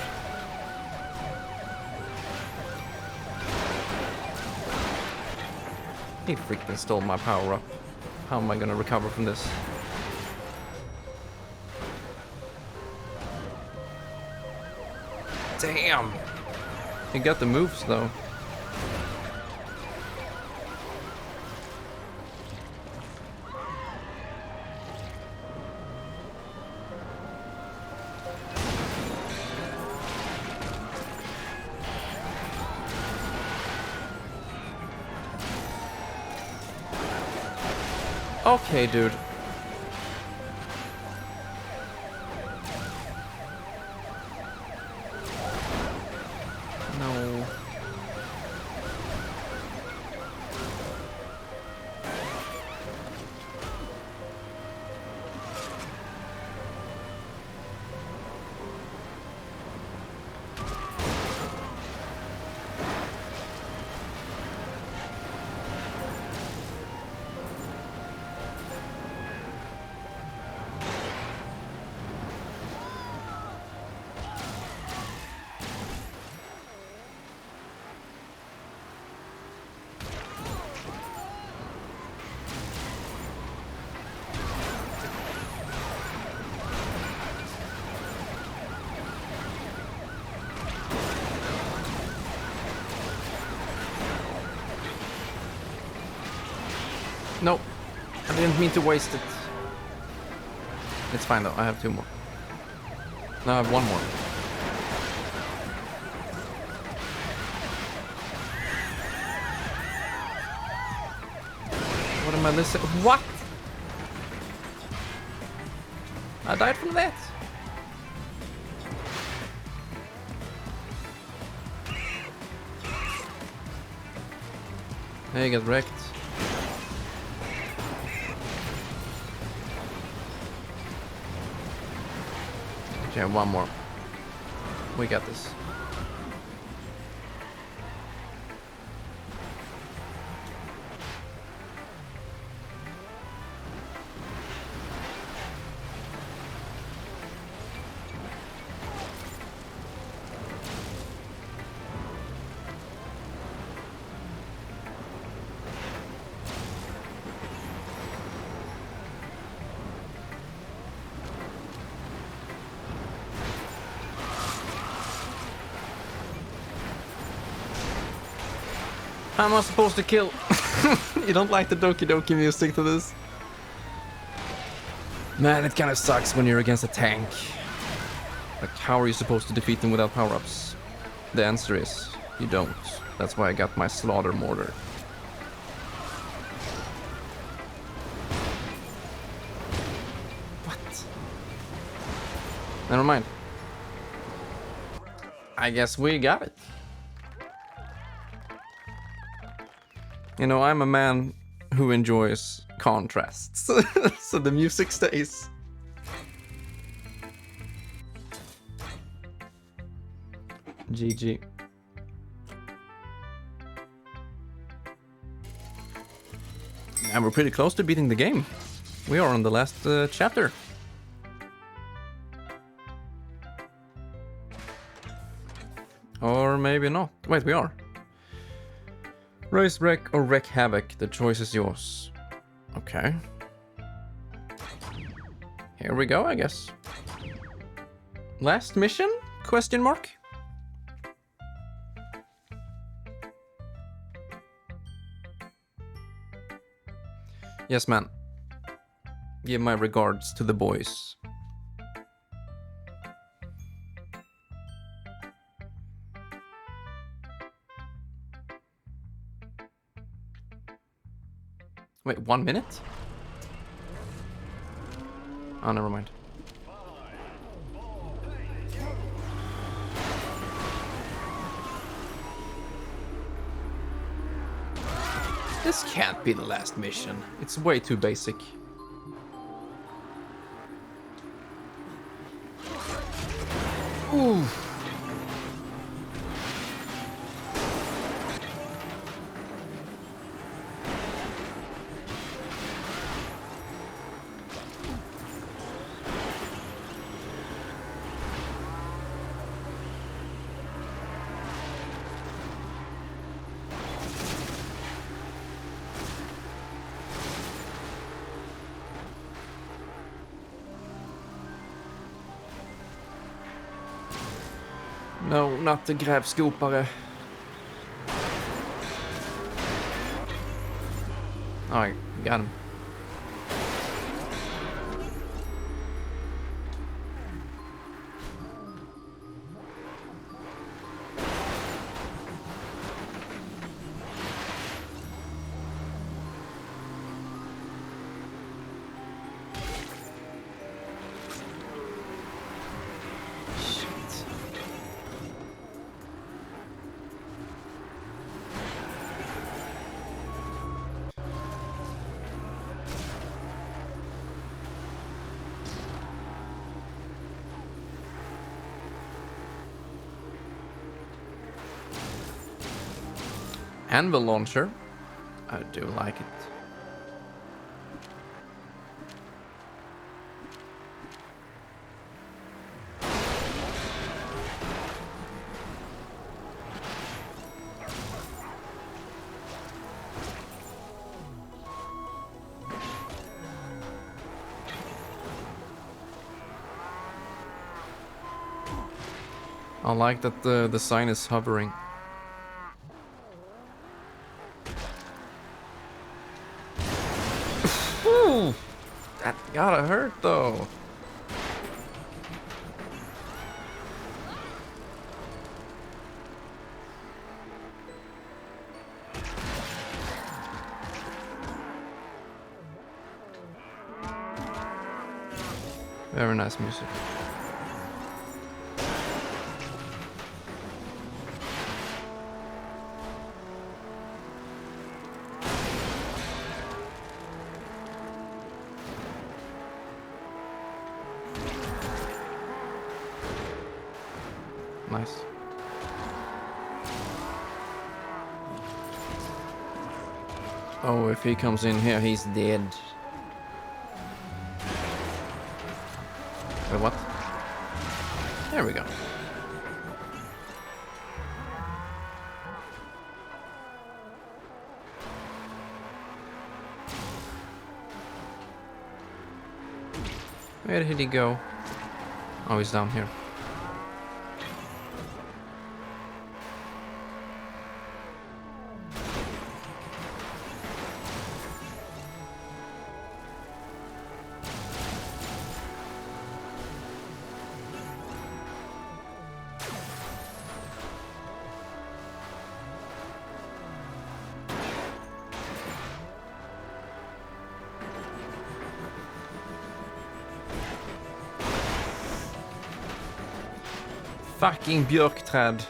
He freaking stole my power-up. How am I gonna recover from this? Damn! He got the moves, though. Okay, dude. No. Nope. I didn't mean to waste it. It's fine though, I have two more. No, I have one more. What am I listening? What? I died from that. Hey, get wrecked. Okay, one more. We got this. How am I supposed to kill? You don't like the Doki Doki music to this? Man, it kind of sucks when you're against a tank. Like, how are you supposed to defeat them without power-ups? The answer is, you don't. That's why I got my Slaughter Mortar. What? Never mind. I guess we got it. You know, I'm a man who enjoys contrasts, so the music stays. GG. And we're pretty close to beating the game. We are on the last chapter. Or maybe not. Wait, we are. Race wreck or wreak havoc. The choice is yours. Okay. Here we go, I guess. Last mission? Question mark? Yes, man. Give my regards to the boys. Wait, 1 minute? Oh, never mind. This can't be the last mission. It's way too basic. Ooh. No, not the grävskopare. I got him. Anvil launcher. I do like it. I like that the sign is hovering. That gotta hurt though. Very nice music. Nice. Oh, if he comes in here, he's dead. Wait, what? There we go. Where did he go? Oh, he's down here. Fucking björkträd.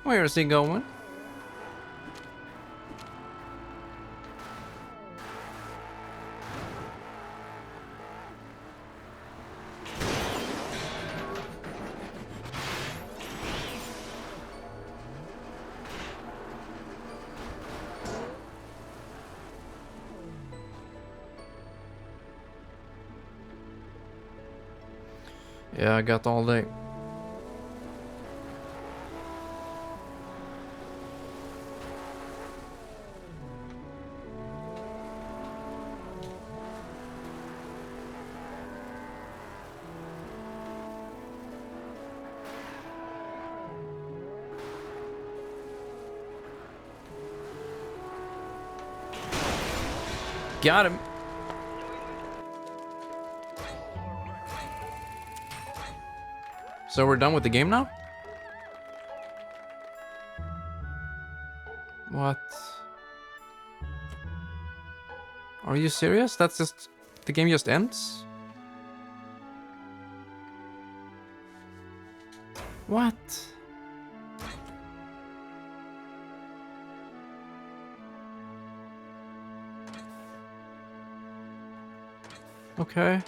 Where is he going? Yeah, I got all day. Got him. So we're done with the game now? What? Are you serious? That's just... the game just ends? What? Okay.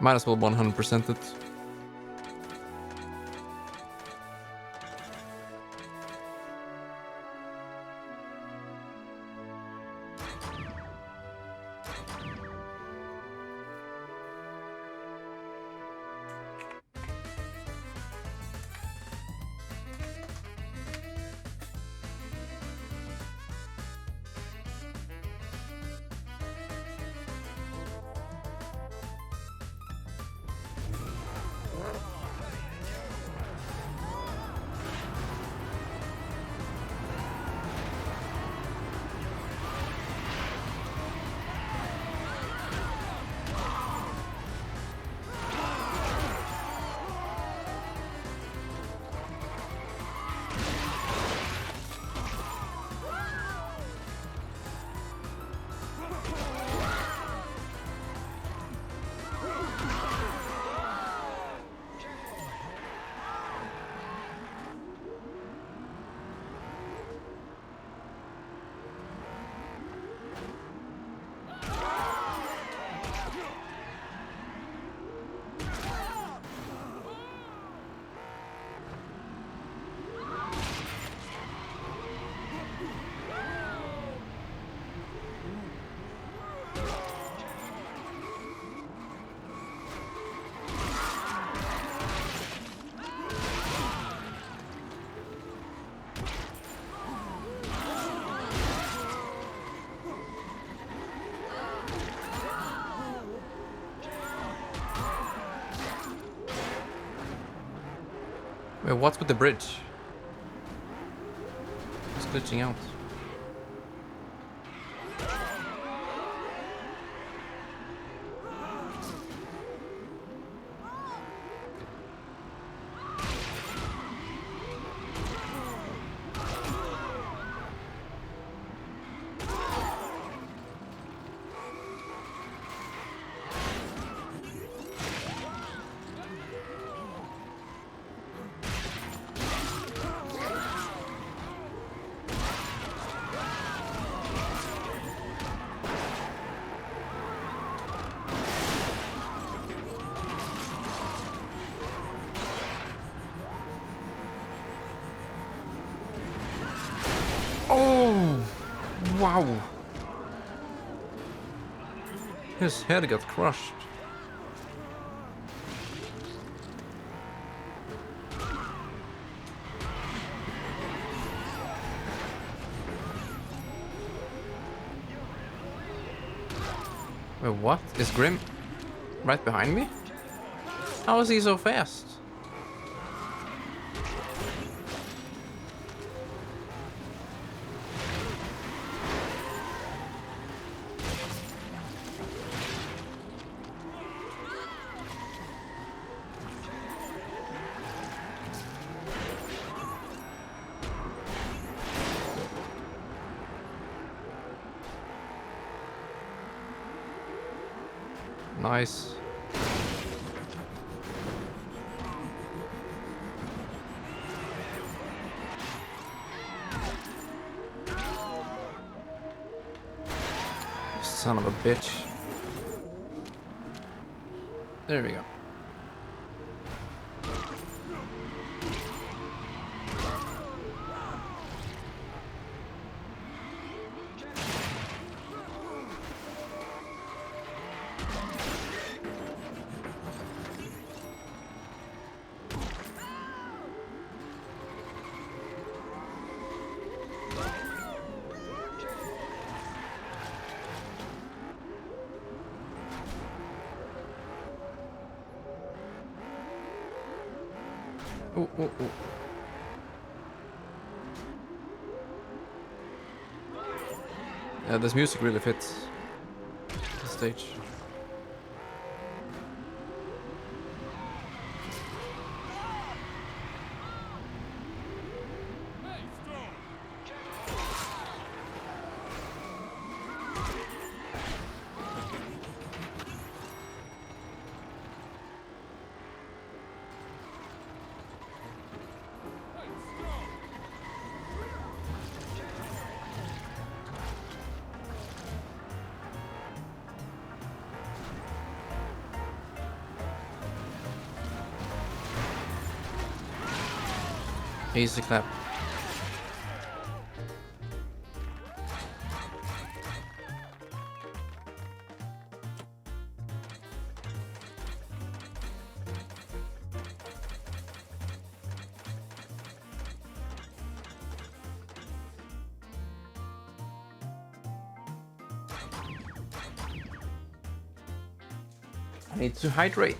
Might as well 100% it. Wait, what's with the bridge? It's glitching out. Oh! Wow! His head got crushed. Wait, what? Is Grim right behind me? How is he so fast? Nice. Son of a bitch. There we go. Oh, oh, oh. Yeah, this music really fits the stage. Easy clap. I need to hydrate.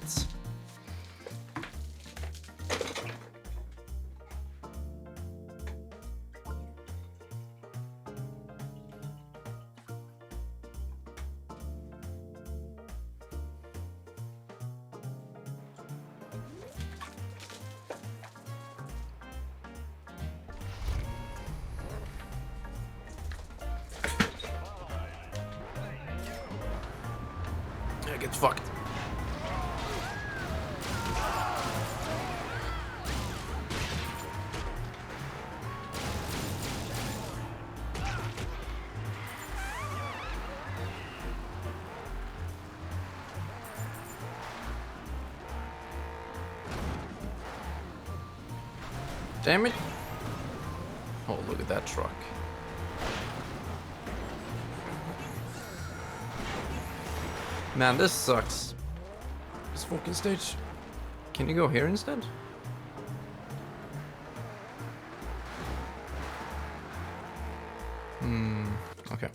I get fucked. Damn it. Oh, look at that truck. Man, this sucks. This fucking stage. Can you go here instead? Okay.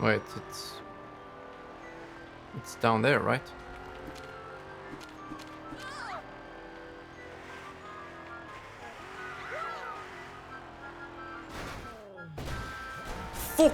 Wait, it's down there, right? Fuck!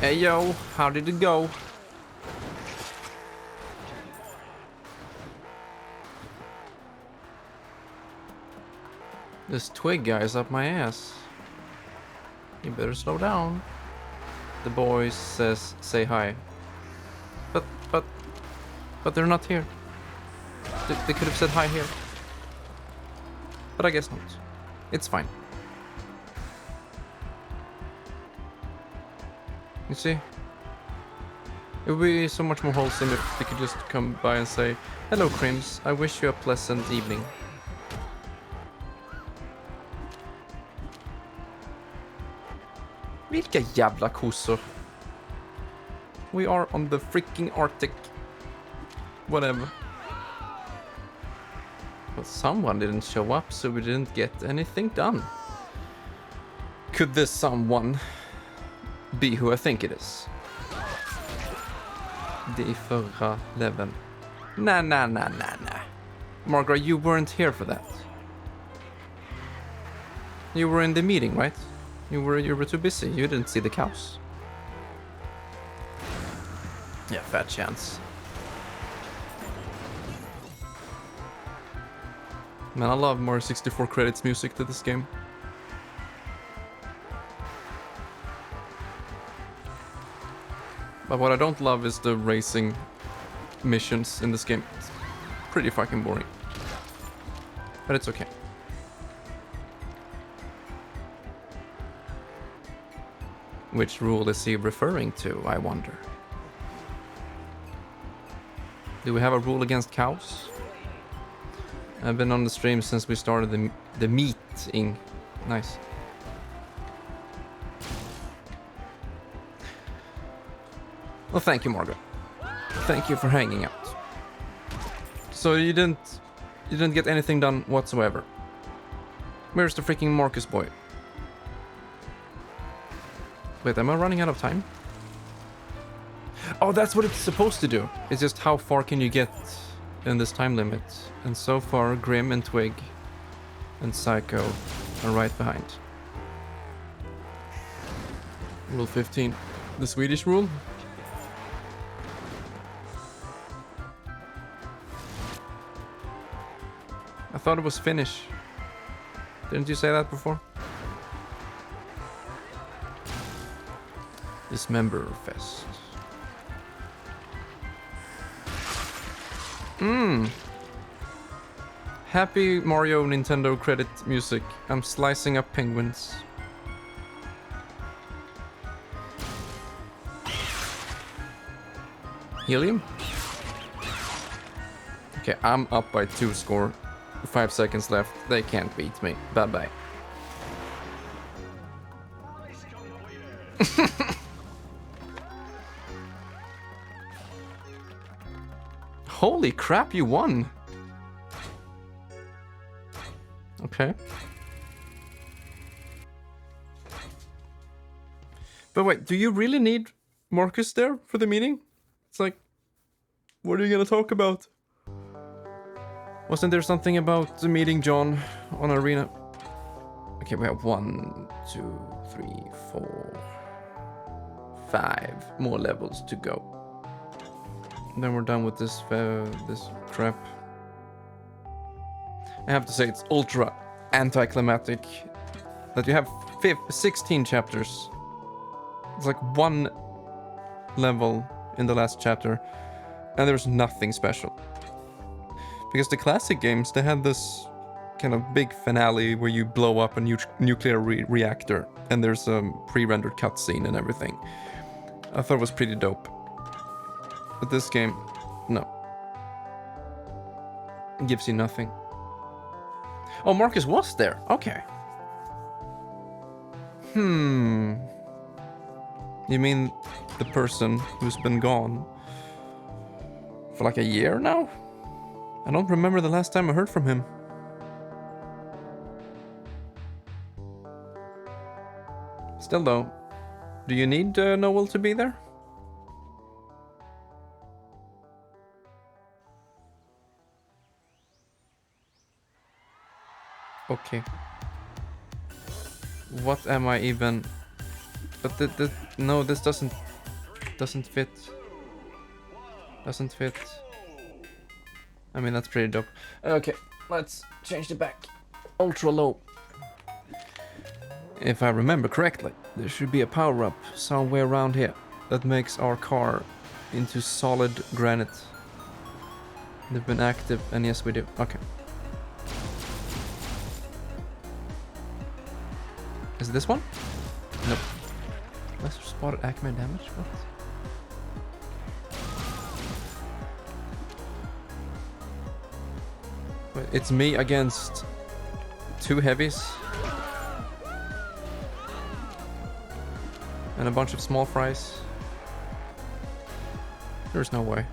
Hey yo, how did it go? This twig guy's up my ass. You better slow down. The boy says, say hi. But they're not here. They could have said hi here. But I guess not. It's fine. You see? It would be so much more wholesome if they could just come by and say, hello Crims, I wish you a pleasant evening. Vilka jävla kossor. We are on the freaking Arctic. Whatever. Well, someone didn't show up, so we didn't get anything done. Could this someone be who I think it is? Det är förra leveln. Nah. Margaret, you weren't here for that. You were in the meeting, right? You were too busy. You didn't see the cows. Yeah, fat chance. Man, I love Mario 64 credits music to this game. But what I don't love is the racing missions in this game. It's pretty fucking boring. But it's okay. Which rule is he referring to, I wonder? Do we have a rule against cows? I've been on the stream since we started the meeting. Nice. Well, thank you, Margaret. Thank you for hanging out. So you didn't get anything done whatsoever. Where's the freaking Marcus boy? Wait, am I running out of time? Oh, that's what it's supposed to do. It's just how far can you get in this time limit? And so far, Grim and Twig and Psycho are right behind. Rule 15. The Swedish rule? I thought it was Finnish. Didn't you say that before? Dismember Fest. Happy Mario Nintendo credit music. I'm slicing up penguins. Helium? Okay, I'm up by 2 score. 5 seconds left. They can't beat me. Bye-bye. Holy crap, you won! Okay. But wait, do you really need Marcus there for the meeting? It's like, what are you gonna talk about? Wasn't there something about the meeting John on Arena? Okay, we have 1, 2, 3, 4, 5 more levels to go. And then we're done with this crap. I have to say it's ultra anticlimactic that you have 16 chapters. It's like 1 level in the last chapter, and there's nothing special. Because the classic games, they had this kind of big finale where you blow up a nuclear reactor, and there's a pre-rendered cutscene and everything. I thought it was pretty dope. But this game, no. It gives you nothing. Oh, Marcus was there. Okay. You mean the person who's been gone for like a year now? I don't remember the last time I heard from him. Still though, do you need Noel to be there? Okay. What am I even? But no, this doesn't fit. Doesn't fit. I mean, that's pretty dope. Okay, let's change the back. Ultra low. If I remember correctly, there should be a power-up somewhere around here that makes our car into solid granite. They've been active, and yes, we do. Okay. Is it this one? Nope. Lesser spotted acme damage? What? Wait, it's me against 2 heavies. And a bunch of small fries. There's no way.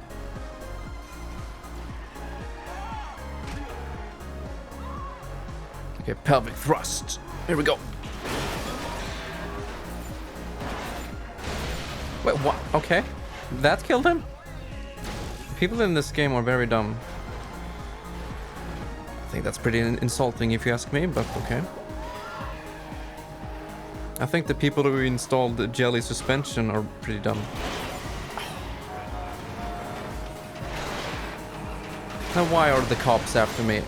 Okay, pelvic thrust. Here we go. Wait, what? Okay. That killed him? People in this game are very dumb. I think that's pretty insulting if you ask me, but okay. I think the people who installed the jelly suspension are pretty dumb. Now why are the cops after me?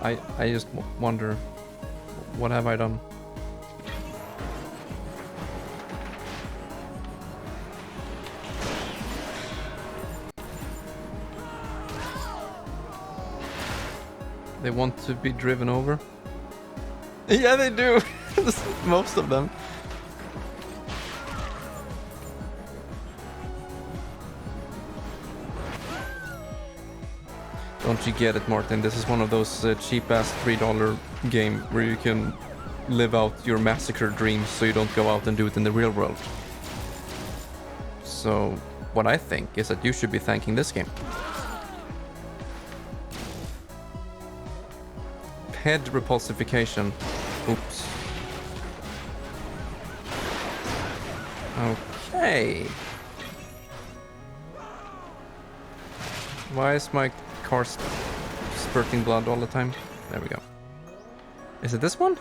I just wonder, what have I done? They want to be driven over? Yeah, they do. Most of them. Don't you get it, Martin? This is one of those cheap-ass $3 game where you can live out your massacre dreams so you don't go out and do it in the real world. So, what I think is that you should be thanking this game. Head repulsification. Oops. Okay. Why is my car spurting blood all the time? There we go. Is it this one?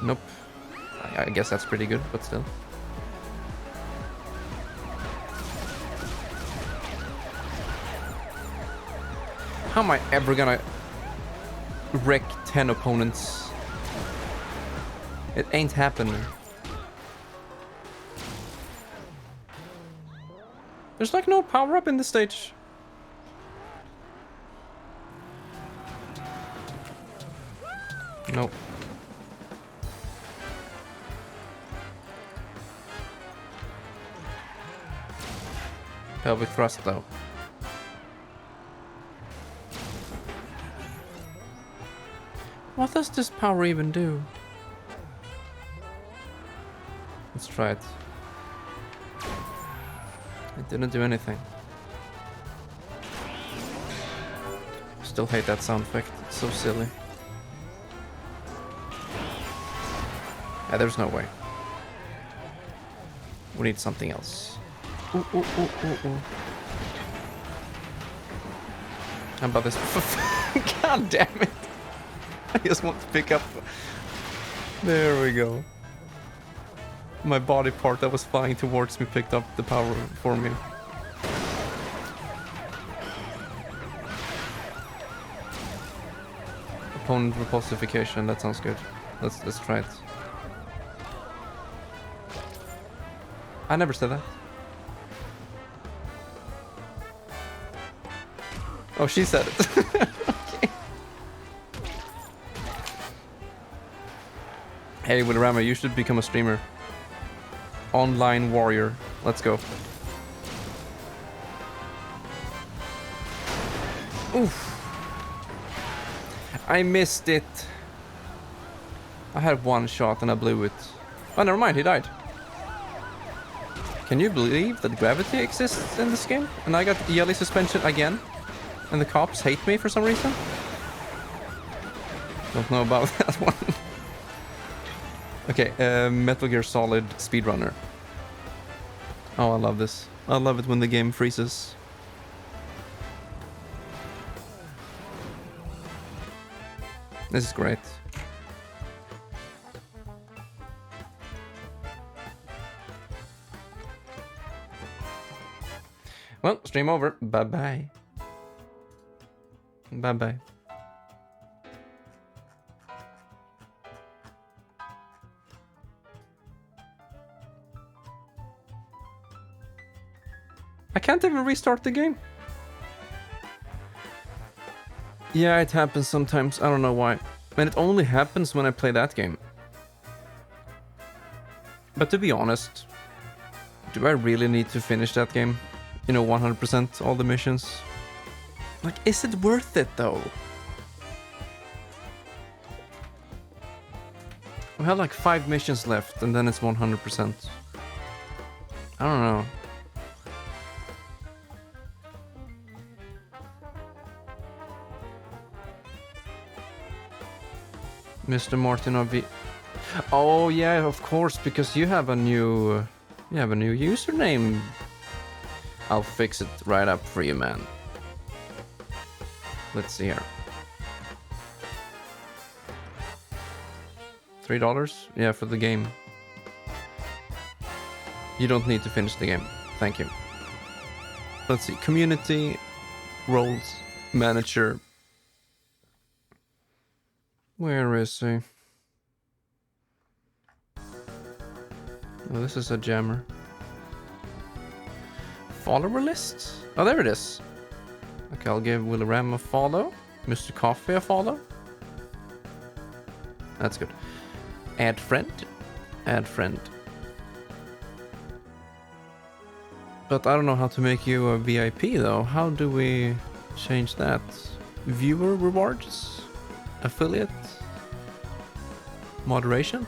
Nope. I guess that's pretty good, but still. How am I ever gonna wreck 10 opponents? It ain't happening. There's like no power up in this stage. Nope. Pelvic thrust though. What does this power even do? Let's try it. It didn't do anything. Still hate that sound effect. It's so silly. Yeah, there's no way. We need something else. Ooh, ooh, ooh, ooh, ooh. How about this? God damn it! I just want to pick up. There we go. My body part that was flying towards me picked up the power for me. Opponent repulsification, that sounds good. Let's try it. I never said that. Oh, she said it. Okay. Hey, Willerama, you should become a streamer. Online warrior. Let's go. Oof. I missed it. I had one shot and I blew it. Oh, never mind, he died. Can you believe that gravity exists in this game? And I got yellow suspension again? And the cops hate me for some reason? Don't know about that one. Okay, Metal Gear Solid speedrunner. Oh, I love this. I love it when the game freezes. This is great. Well, stream over. Bye-bye. Bye-bye. I can't even restart the game. Yeah, it happens sometimes. I don't know why. And it only happens when I play that game. But to be honest, do I really need to finish that game? You know, 100% all the missions? Like, is it worth it though? We have like 5 missions left and then it's 100%. I don't know. Mr. Martin of V. Oh yeah, of course, because you have a new username. I'll fix it right up for you, man. Let's see here. $3? Yeah, for the game. You don't need to finish the game. Thank you. Let's see. Community, roles, manager. Where is he? Oh, this is a jammer. Follower list? Oh, there it is. Okay, I'll give Willy Ram a follow. Mr. Coffee a follow. That's good. Add friend. Add friend. But I don't know how to make you a VIP though. How do we change that? Viewer rewards? Affiliate? Moderation?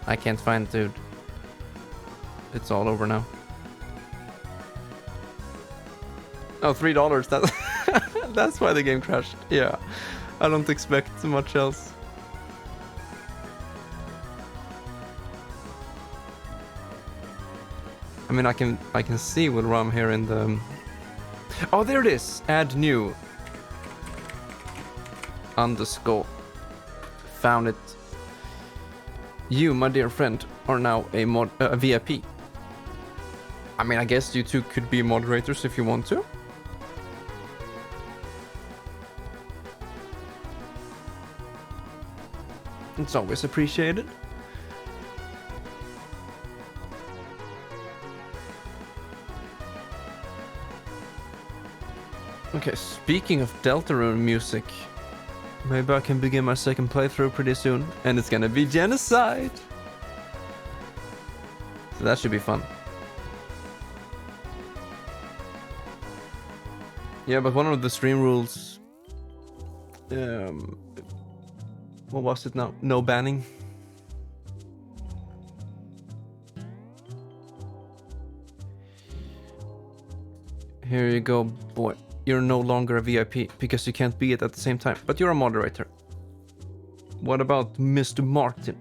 I can't find it, dude. It's all over now. Oh, $3. That's why the game crashed. Yeah, I don't expect much else. I mean, I can see with RAM here in the. Oh, there it is. Add new. Underscore. Found it. You, my dear friend, are now a VIP. I mean, I guess you two could be moderators if you want to. It's always appreciated. Okay, speaking of Deltarune music, maybe I can begin my second playthrough pretty soon, and it's gonna be genocide! So that should be fun. Yeah, but one of the stream rules... what was it now? No banning. Here you go, boy. You're no longer a VIP because you can't be it at the same time, but you're a moderator. What about Mr. Martin?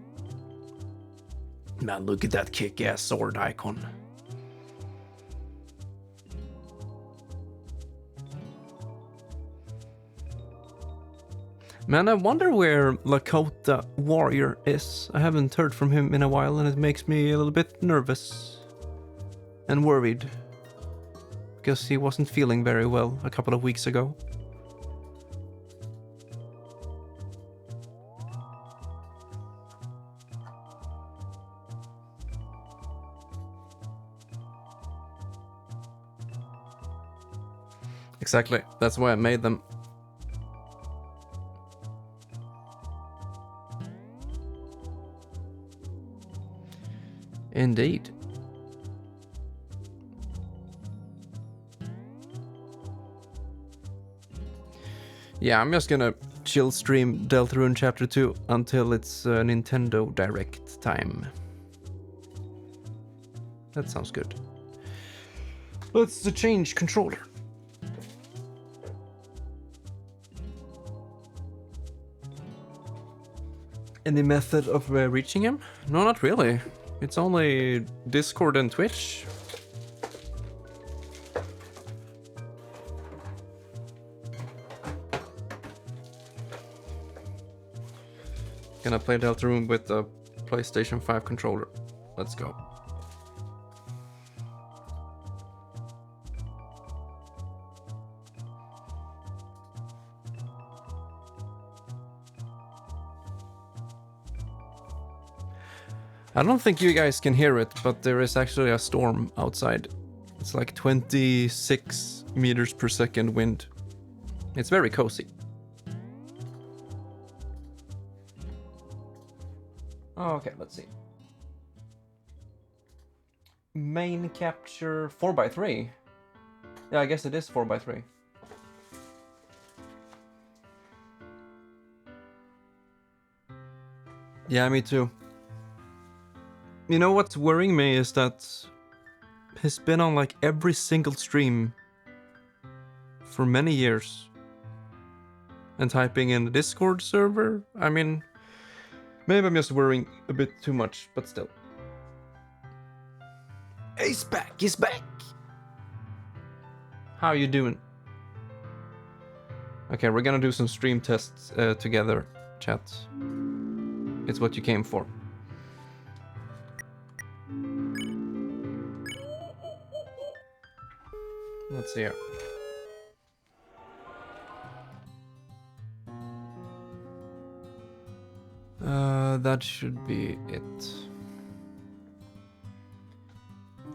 Man, look at that kick-ass sword icon. Man, I wonder where Lakota Warrior is. I haven't heard from him in a while and it makes me a little bit nervous and worried. Because he wasn't feeling very well a couple of weeks ago. Exactly, that's why I made them. Indeed. Yeah, I'm just gonna chill stream Deltarune Chapter 2 until it's Nintendo Direct time. That sounds good. Let's change controller. Any method of reaching him? No, not really. It's only Discord and Twitch. Gonna play Deltarune with the PlayStation 5 controller. Let's go. I don't think you guys can hear it, but there is actually a storm outside. It's like 26 meters per second wind. It's very cozy. Okay, let's see. Main capture 4x3. Yeah, I guess it is 4x3. Yeah, me too. You know what's worrying me is that he's been on like every single stream for many years. And typing in the Discord server. I mean, maybe I'm just worrying a bit too much, but still. He's back, he's back! How you doing? Okay, we're gonna do some stream tests together, chat. It's what you came for. Let's see here. That should be it.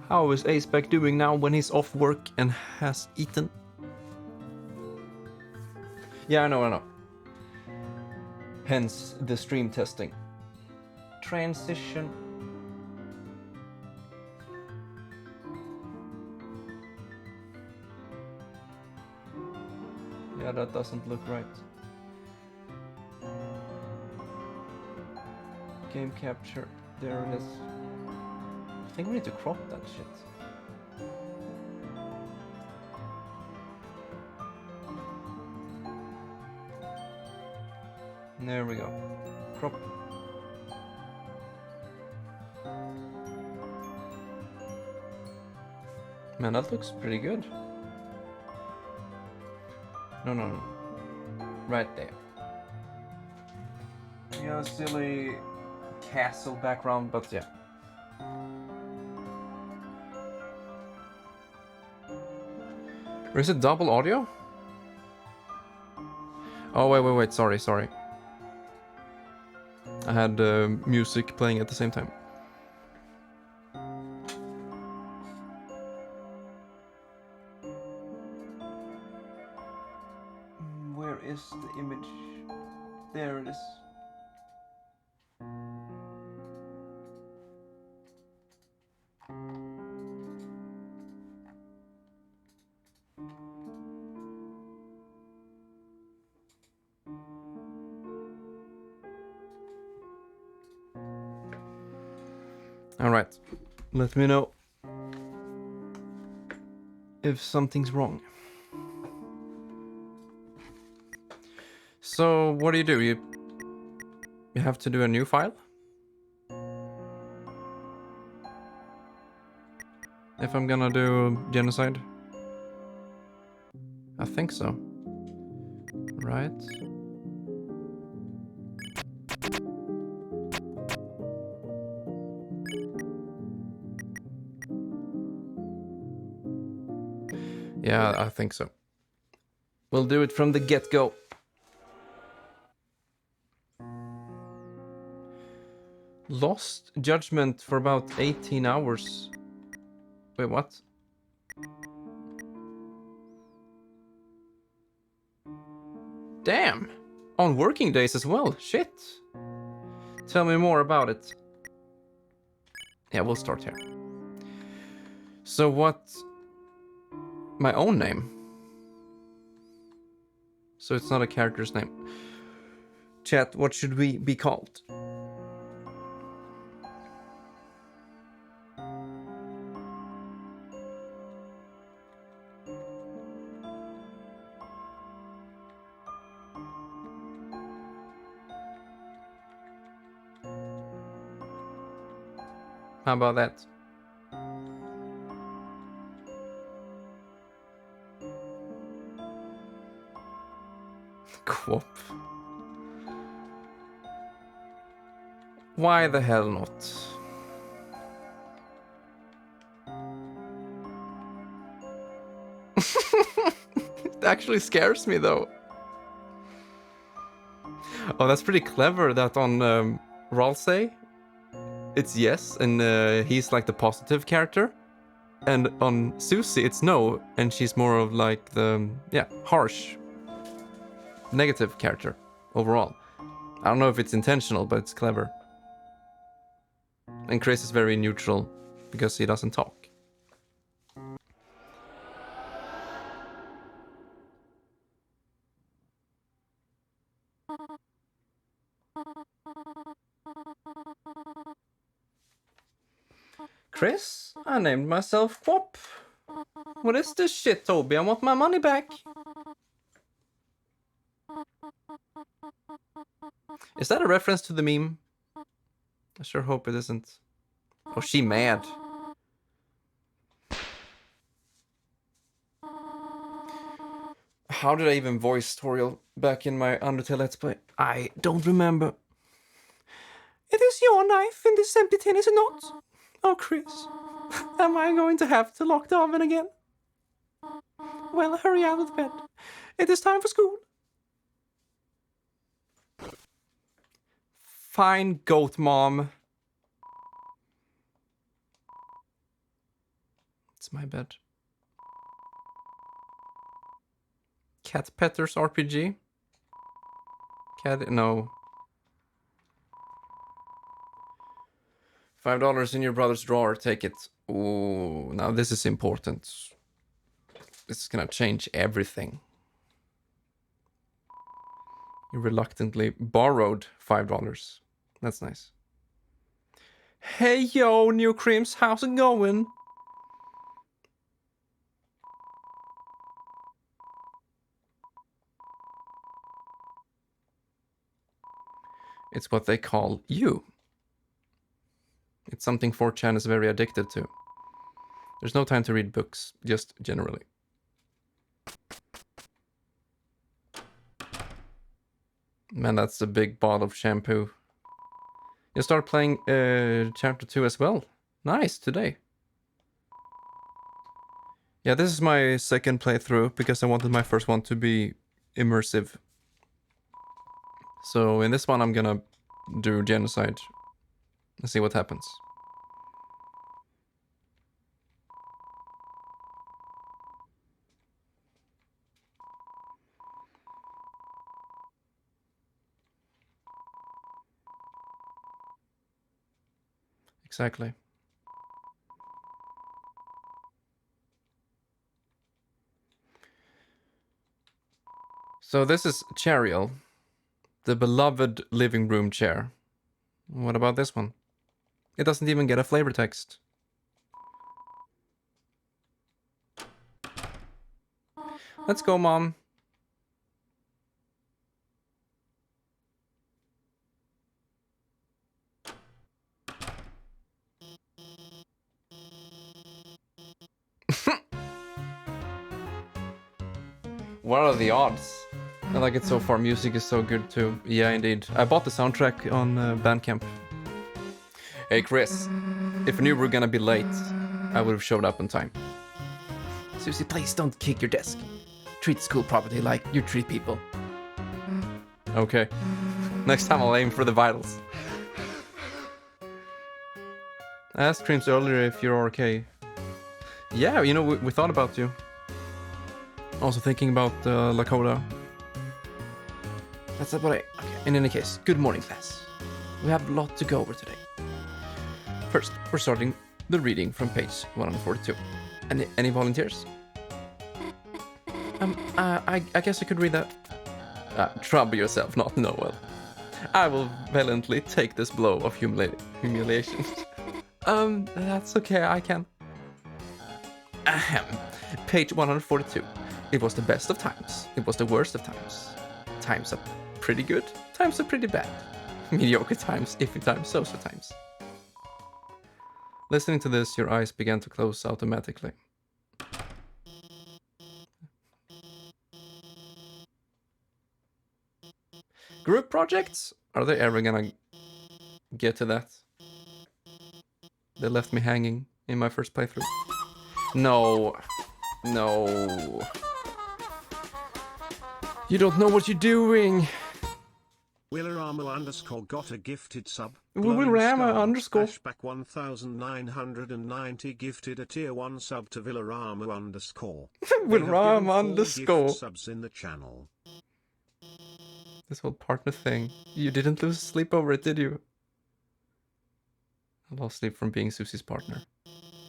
How is Aceback doing now when he's off work and has eaten? Yeah, I know. Hence the stream testing. Transition. Yeah, that doesn't look right. Game capture. There it is. I think we need to crop that shit. There we go. Crop. Man, that looks pretty good. No. Right there. Yeah, silly castle background, but yeah. Or is it double audio? Oh, wait, sorry. I had music playing at the same time. Where is the image? There it is. Alright, let me know if something's wrong. So, what do? You have to do a new file? If I'm gonna do genocide? I think so. Right? Yeah, I think so. We'll do it from the get-go. Lost judgment for about 18 hours. Wait, what? Damn! On working days as well. Shit. Tell me more about it. Yeah, we'll start here. So what... My own name? So it's not a character's name. Chat, what should we be called? How about that? Quop. Why the hell not? It actually scares me though. Oh, that's pretty clever that on Ralsei it's yes, and he's like the positive character. And on Susie, it's no, and she's more of like the, harsh, negative character overall. I don't know if it's intentional, but it's clever. And Chris is very neutral because he doesn't talk. Chris, I named myself Quop. What is this shit, Toby? I want my money back. Is that a reference to the meme? I sure hope it isn't. Oh, she mad. How did I even voice Toriel back in my Undertale Let's Play? I don't remember. It is your knife in this empty tin, is it not? Oh, Chris. Am I going to have to lock the oven again? Well, hurry out of bed. It is time for school. Fine, goat mom. It's my bed. Cat Petters RPG? Cat... no. $5 in your brother's drawer, take it. Ooh, now this is important. This is gonna change everything. You reluctantly borrowed $5. That's nice. Hey yo, New Creams, how's it going? It's what they call you. It's something 4chan is very addicted to. There's no time to read books, just generally. Man, that's a big bottle of shampoo. You start playing chapter 2 as well. Nice, today. Yeah, this is my second playthrough because I wanted my first one to be immersive. So in this one I'm gonna do genocide. Let's see what happens. Exactly. So this is Chariel, the beloved living room chair. What about this one? It doesn't even get a flavor text. Let's go, Mom. What are the odds? I like it so far. Music is so good too. Yeah, indeed. I bought the soundtrack on Bandcamp. Hey, Chris. If I knew we were gonna be late, I would have showed up on time. Susie, please don't kick your desk. Treat school property like you treat people. Okay. Next time I'll aim for the vitals. I asked Creams earlier if you're okay. Yeah, you know, we thought about you. Also thinking about Lakota. That's about it. Okay. In any case, good morning, class. We have a lot to go over today. First, we're starting the reading from page 142. Any volunteers? I guess I could read that. Trouble yourself, not Noel. I will valiantly take this blow of humiliation. That's okay, I can. Ahem. Page 142. It was the best of times. It was the worst of times. Times are pretty good. Times are pretty bad. Mediocre times, iffy times, so-so times. Listening to this, your eyes began to close automatically. Group projects? Are they ever gonna get to that? They left me hanging in my first playthrough. No. No. You don't know what you're doing. Willarama underscore got a gifted sub. Willarama underscore. Ashback 1990 gifted a tier 1 sub to Willarama underscore. Willarama underscore. Subs in the channel. This whole partner thing. You didn't lose sleep over it, did you? I lost sleep from being Susie's partner.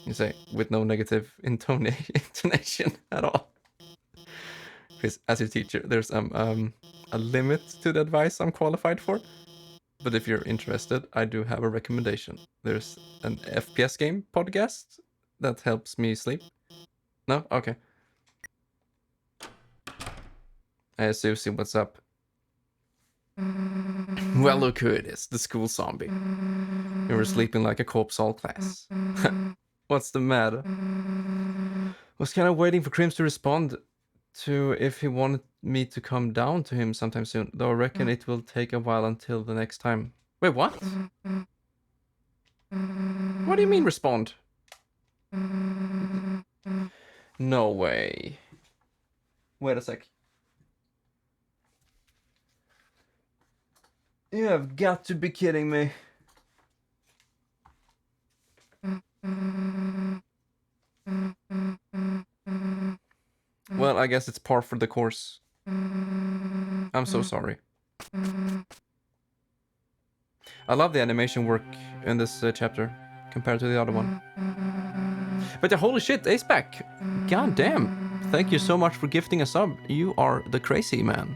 You say, with no negative intonation at all. Because as your teacher, there's a limit to the advice I'm qualified for. But if you're interested, I do have a recommendation. There's an FPS game podcast that helps me sleep. No? Okay. Hey, Susie, what's up? Well, look who it is, the school zombie. You were sleeping like a corpse all class. What's the matter? Was kind of waiting for Crims to respond to if he wanted me to come down to him sometime soon, though I reckon it will take a while until the next time. Wait, what? What do you mean respond? No way. Wait a sec. You have got to be kidding me. Well, I guess it's par for the course. I'm so sorry. I love the animation work in this chapter compared to the other one. But holy shit, Aceback! God damn! Thank you so much for gifting a sub. You are the crazy man.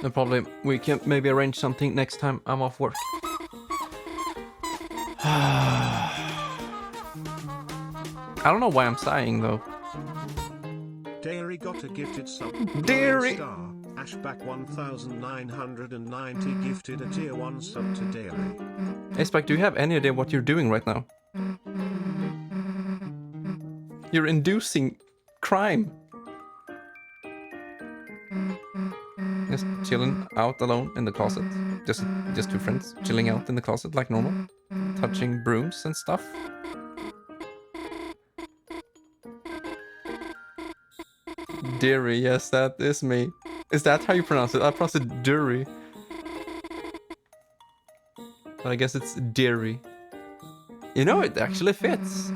No problem. We can maybe arrange something next time I'm off work. I don't know why I'm sighing though. Dairy got a gifted sub. Dairy! Ashback 1990 gifted a tier 1 sub to Dairy. Aceback, do you have any idea what you're doing right now? You're inducing crime. Just chilling out alone in the closet. Just two friends chilling out in the closet like normal. Touching brooms and stuff. Deary, yes, that is me. Is that how you pronounce it? I pronounce it Dury. But I guess it's Deary. You know, it actually fits.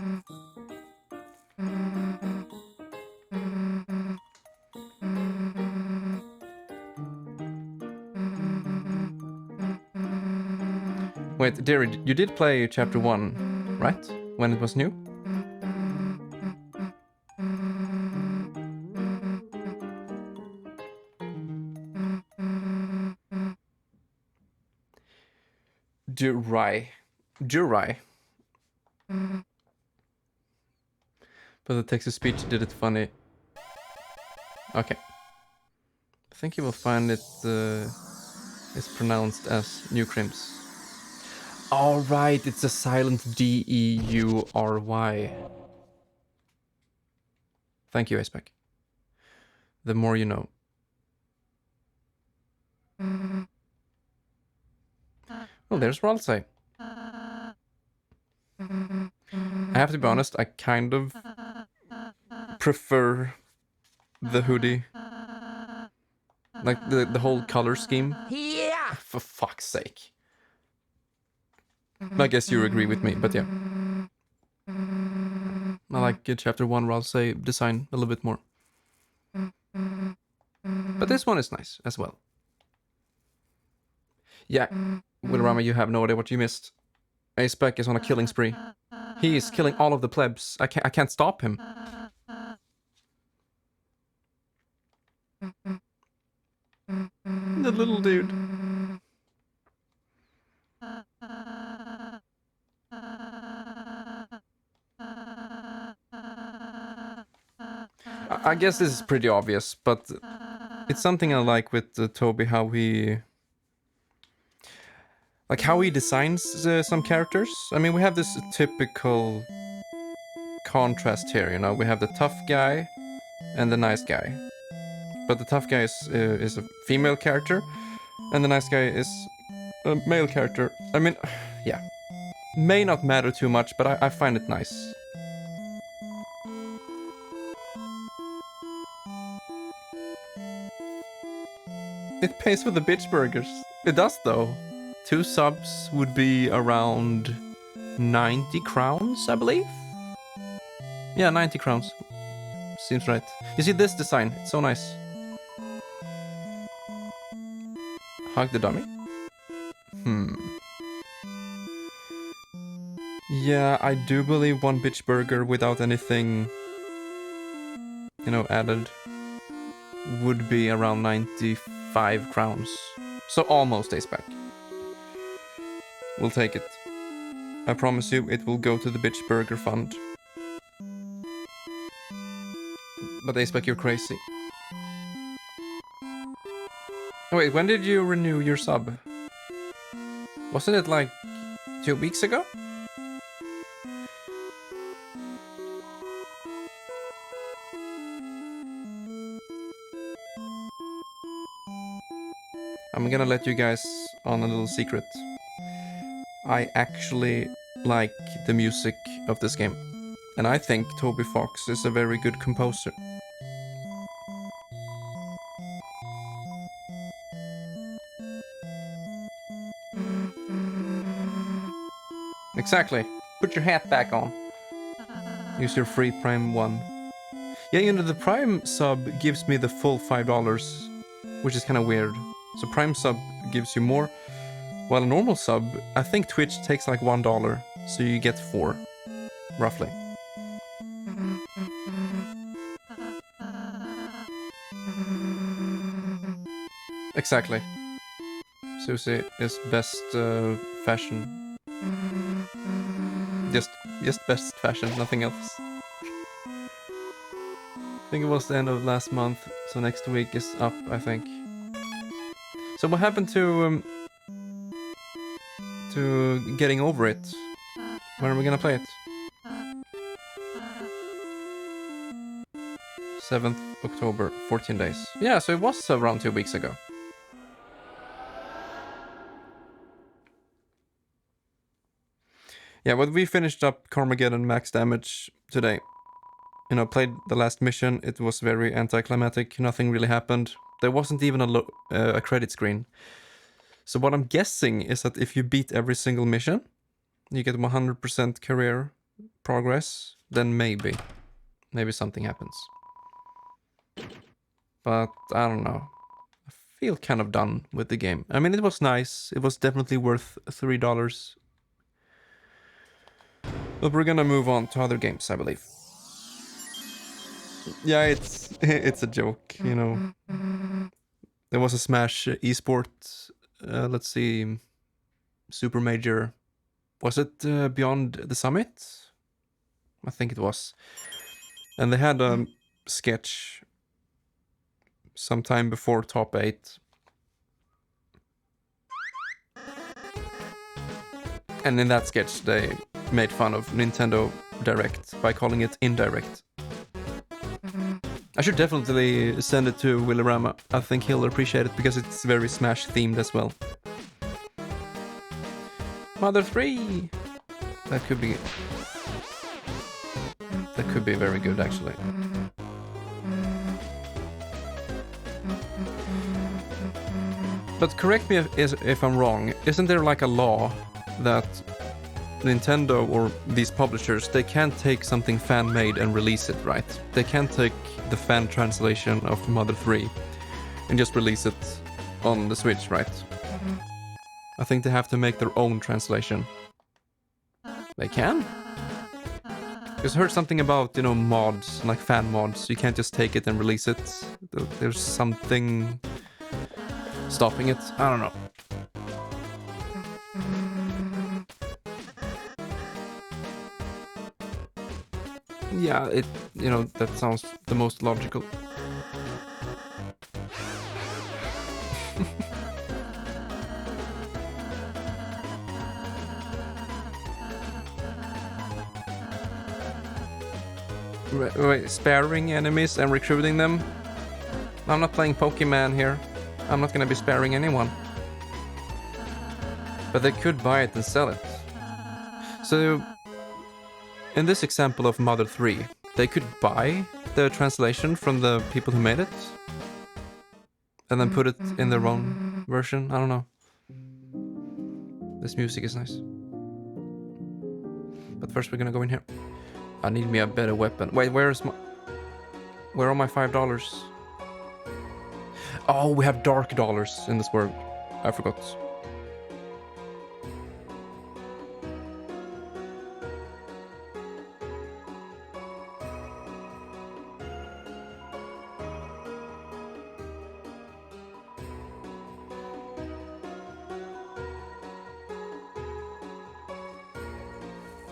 Wait, Deary, you did play chapter 1, right? When it was new? Jurai. But the text-to-speech did it funny. Okay. I think you will find it is pronounced as New Crims. Alright, it's a silent D-E-U-R-Y. Thank you, Aceback. The more you know. Well, there's Ralsei. I have to be honest, I kind of prefer the hoodie. Like the whole color scheme. Yeah! For fuck's sake. I guess you agree with me, but yeah. I like chapter 1 Ralsei design a little bit more. But this one is nice as well. Yeah, Willarama, you have no idea what you missed. Aceback is on a killing spree. He is killing all of the plebs. I can't stop him. The little dude. I guess this is pretty obvious, but it's something I like with Toby, how he... Like how he designs some characters. I mean, we have this typical contrast here, you know. We have the tough guy and the nice guy. But the tough guy is a female character, and the nice guy is a male character. I mean, yeah. May not matter too much, but I find it nice. It pays for the bitch burgers. It does though. 2 subs would be around 90 crowns, I believe? Yeah, 90 crowns. Seems right. You see this design? It's so nice. Hug the dummy? Yeah, I do believe 1 bitch burger without anything, you know, added would be around 95 crowns. So almost a spec. We'll take it. I promise you it will go to the bitch burger fund. But A-Spec, you're crazy. Oh, wait, when did you renew your sub? Wasn't it like 2 weeks ago? I'm gonna let you guys on a little secret. I actually like the music of this game. And I think Toby Fox is a very good composer. Exactly. Put your hat back on. Use your free Prime 1. Yeah, you know, the Prime sub gives me the full $5, which is kind of weird. So Prime sub gives you more, while a normal sub, I think Twitch takes like $1, so you get 4, roughly. Exactly. Susie is best fashion. Just best fashion, nothing else. I think it was the end of last month, so next week is up, I think. So what happened to getting over it? When are we gonna play it? 7th October, 14 days. Yeah, so it was around 2 weeks ago. Yeah, but we finished up Carmageddon max damage today. You know, played the last mission. It was very anticlimactic. Nothing really happened. There wasn't even a credit screen. So what I'm guessing is that if you beat every single mission, you get 100% career progress, then maybe something happens. But I don't know. I feel kind of done with the game. I mean, it was nice. It was definitely worth $3. But we're gonna move on to other games, I believe. Yeah, it's a joke, you know. There was a Smash eSport, let's see, Super Major. Was it Beyond the Summit? I think it was. And they had a sketch sometime before Top 8. And in that sketch, they made fun of Nintendo Direct by calling it Indirect. I should definitely send it to Willerama. I think he'll appreciate it because it's very Smash themed as well. Mother 3! That could be very good, actually. But correct me if I'm wrong. Isn't there like a law that Nintendo or these publishers, they can't take something fan-made and release it, right? They can't take the fan translation of Mother 3 and just release it on the Switch, right? I think they have to make their own translation. They can? Because I heard something about, you know, mods, like fan mods. You can't just take it and release it. There's something stopping it. I don't know. Yeah, you know, that sounds the most logical. sparing enemies and recruiting them. I'm not playing Pokemon here. I'm not gonna be sparing anyone. But they could buy it and sell it. So, in this example of Mother 3, they could buy the translation from the people who made it and then put it in their own version. I don't know. This music is nice. But first we're gonna go in here. I need me a better weapon. Wait, where are my $5? Oh, we have dark dollars in this world. I forgot.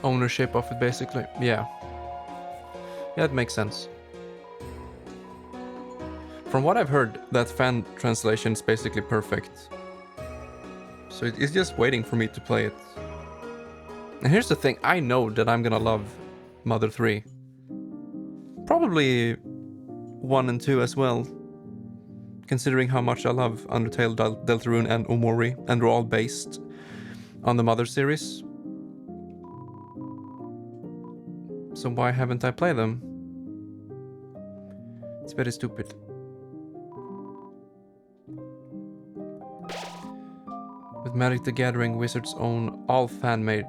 Ownership of it, basically. Yeah, it makes sense. From what I've heard, that fan translation is basically perfect. So it's just waiting for me to play it. And here's the thing, I know that I'm gonna love Mother 3. Probably 1 and 2 as well. Considering how much I love Undertale, Deltarune and Omori, and they're all based on the Mother series. So why haven't I played them? It's very stupid. With Magic the Gathering, Wizards own all fan-made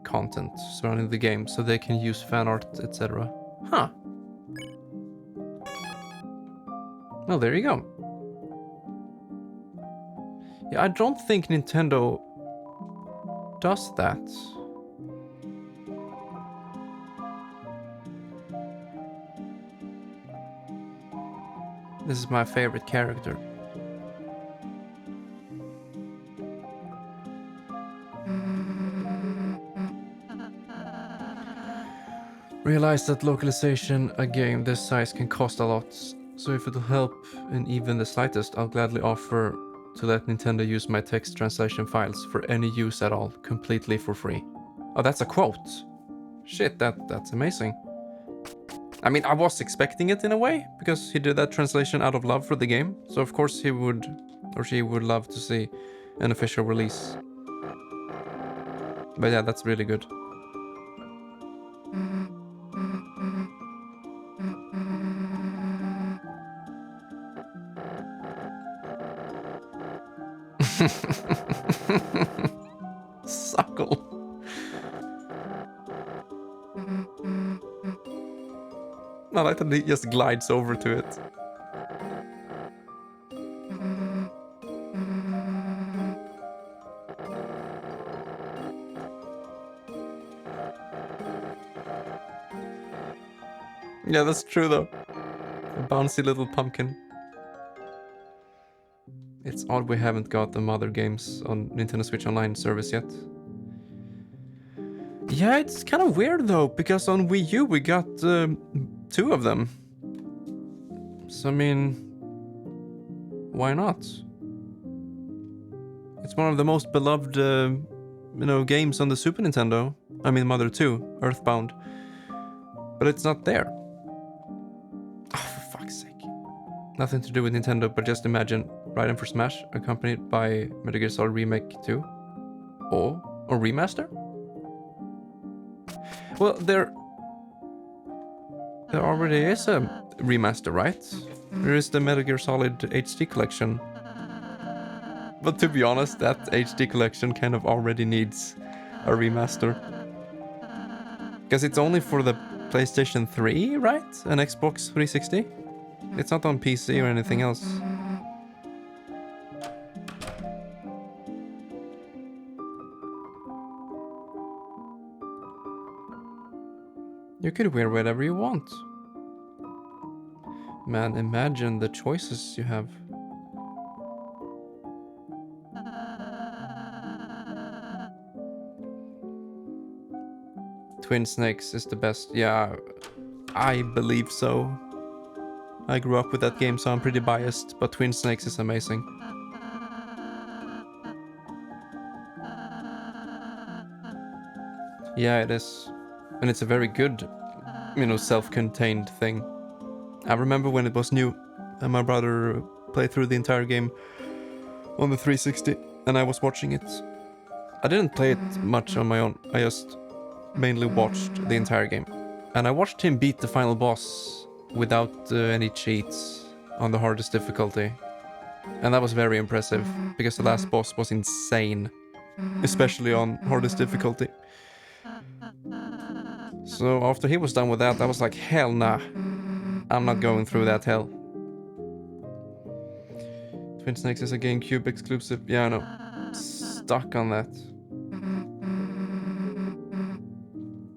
content surrounding the game, so they can use fan art, etc. Huh. Well, there you go. Yeah, I don't think Nintendo does that. This is my favorite character. Realize that localization a game this size can cost a lot, so if it'll help in even the slightest, I'll gladly offer to let Nintendo use my text translation files for any use at all, completely for free. Oh, that's a quote. Shit, that's amazing. I mean, I was expecting it in a way, because he did that translation out of love for the game, so of course he would, or she would love to see an official release. But yeah, that's really good. Suckle. I like that he just glides over to it. Yeah, that's true though. A bouncy little pumpkin. It's odd we haven't got the Mother games on Nintendo Switch Online service yet. Yeah, it's kind of weird though, because on Wii U we got 2 of them. So I mean, why not? It's one of the most beloved, games on the Super Nintendo. I mean, Mother 2, Earthbound. But it's not there. Oh, for fuck's sake. Nothing to do with Nintendo, but just imagine Raiden for Smash accompanied by Metal Gear Solid Remake 2. Or remaster? Well, there already is a remaster, right? There is the Metal Gear Solid HD collection. But to be honest, that HD collection kind of already needs a remaster. Because it's only for the PlayStation 3, right? And Xbox 360? It's not on PC or anything else. You could wear whatever you want. Man, imagine the choices you have. Twin Snakes is the best. Yeah, I believe so. I grew up with that game, so I'm pretty biased, but Twin Snakes is amazing. Yeah, it is. And it's a very good you know, self-contained thing. I remember when it was new and my brother played through the entire game on the 360 and I was watching it. I didn't play it much on my own. I just mainly watched the entire game. And I watched him beat the final boss without any cheats on the hardest difficulty. And that was very impressive because the last boss was insane, especially on hardest difficulty. So after he was done with that, I was like, hell nah. I'm not going through that hell. Twin Snakes is a GameCube exclusive. Yeah, I know. Stuck on that.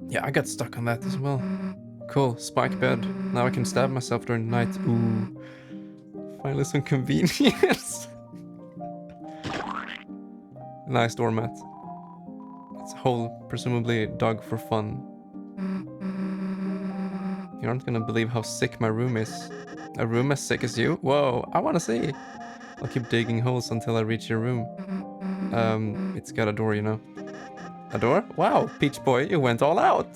Yeah, I got stuck on that as well. Cool, spike bed. Now I can stab myself during the night. Ooh. Finally some convenience. Nice doormat. It's a hole, presumably dug for fun. You aren't gonna believe how sick my room is. A room as sick as you? Whoa, I wanna see. I'll keep digging holes until I reach your room. It's got a door, you know. A door? Wow, Peach Boy, you went all out.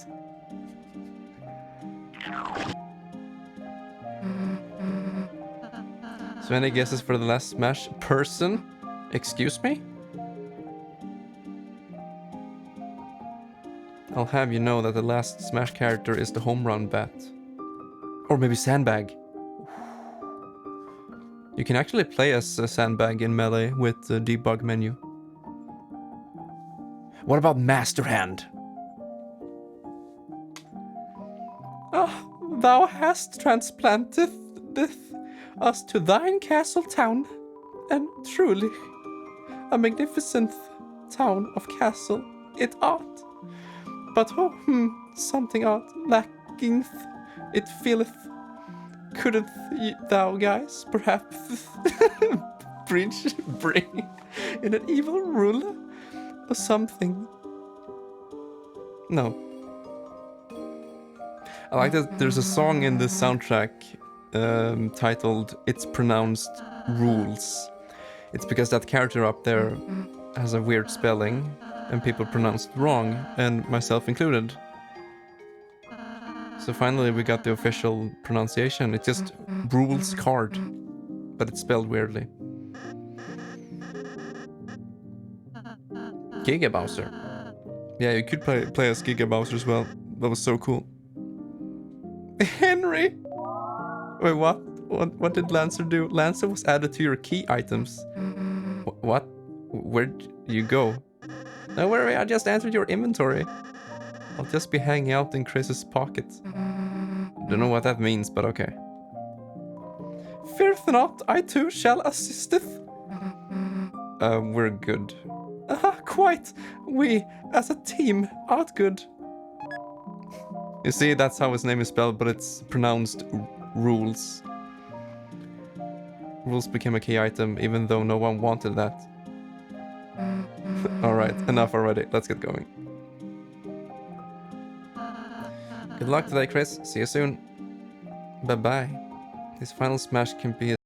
So any guesses for the last Smash person? Excuse me? I'll have you know that the last Smash character is the home run bat. Or maybe Sandbag. You can actually play as a Sandbag in Melee with the debug menu. What about Master Hand? Thou hast transplanted us to thine castle town, and truly a magnificent town of castle it art. But something art lackingth, it feeleth. Couldn't thou guys perhaps bring in an evil ruler or something? No. I like that there's a song in the soundtrack titled It's Pronounced Rules. It's because that character up there has a weird spelling and people pronounce it wrong, and myself included. So finally we got the official pronunciation. It's just Rules Card, but it's spelled weirdly. Giga Bowser. Yeah, you could play as Giga Bowser as well. That was so cool. Henry! Wait, what? What did Lancer do? Lancer was added to your key items. What? Where'd you go? Don't worry, I just entered your inventory. I'll just be hanging out in Chris's pocket. Don't know what that means, but okay. Fearth not, I too shall assisteth. We're good. Quite. We, as a team, art good. You see, that's how his name is spelled, but it's pronounced Rules. Rules became a key item, even though no one wanted that. Alright, enough already. Let's get going. Good luck today, Chris. See you soon. Bye-bye. This final Smash can be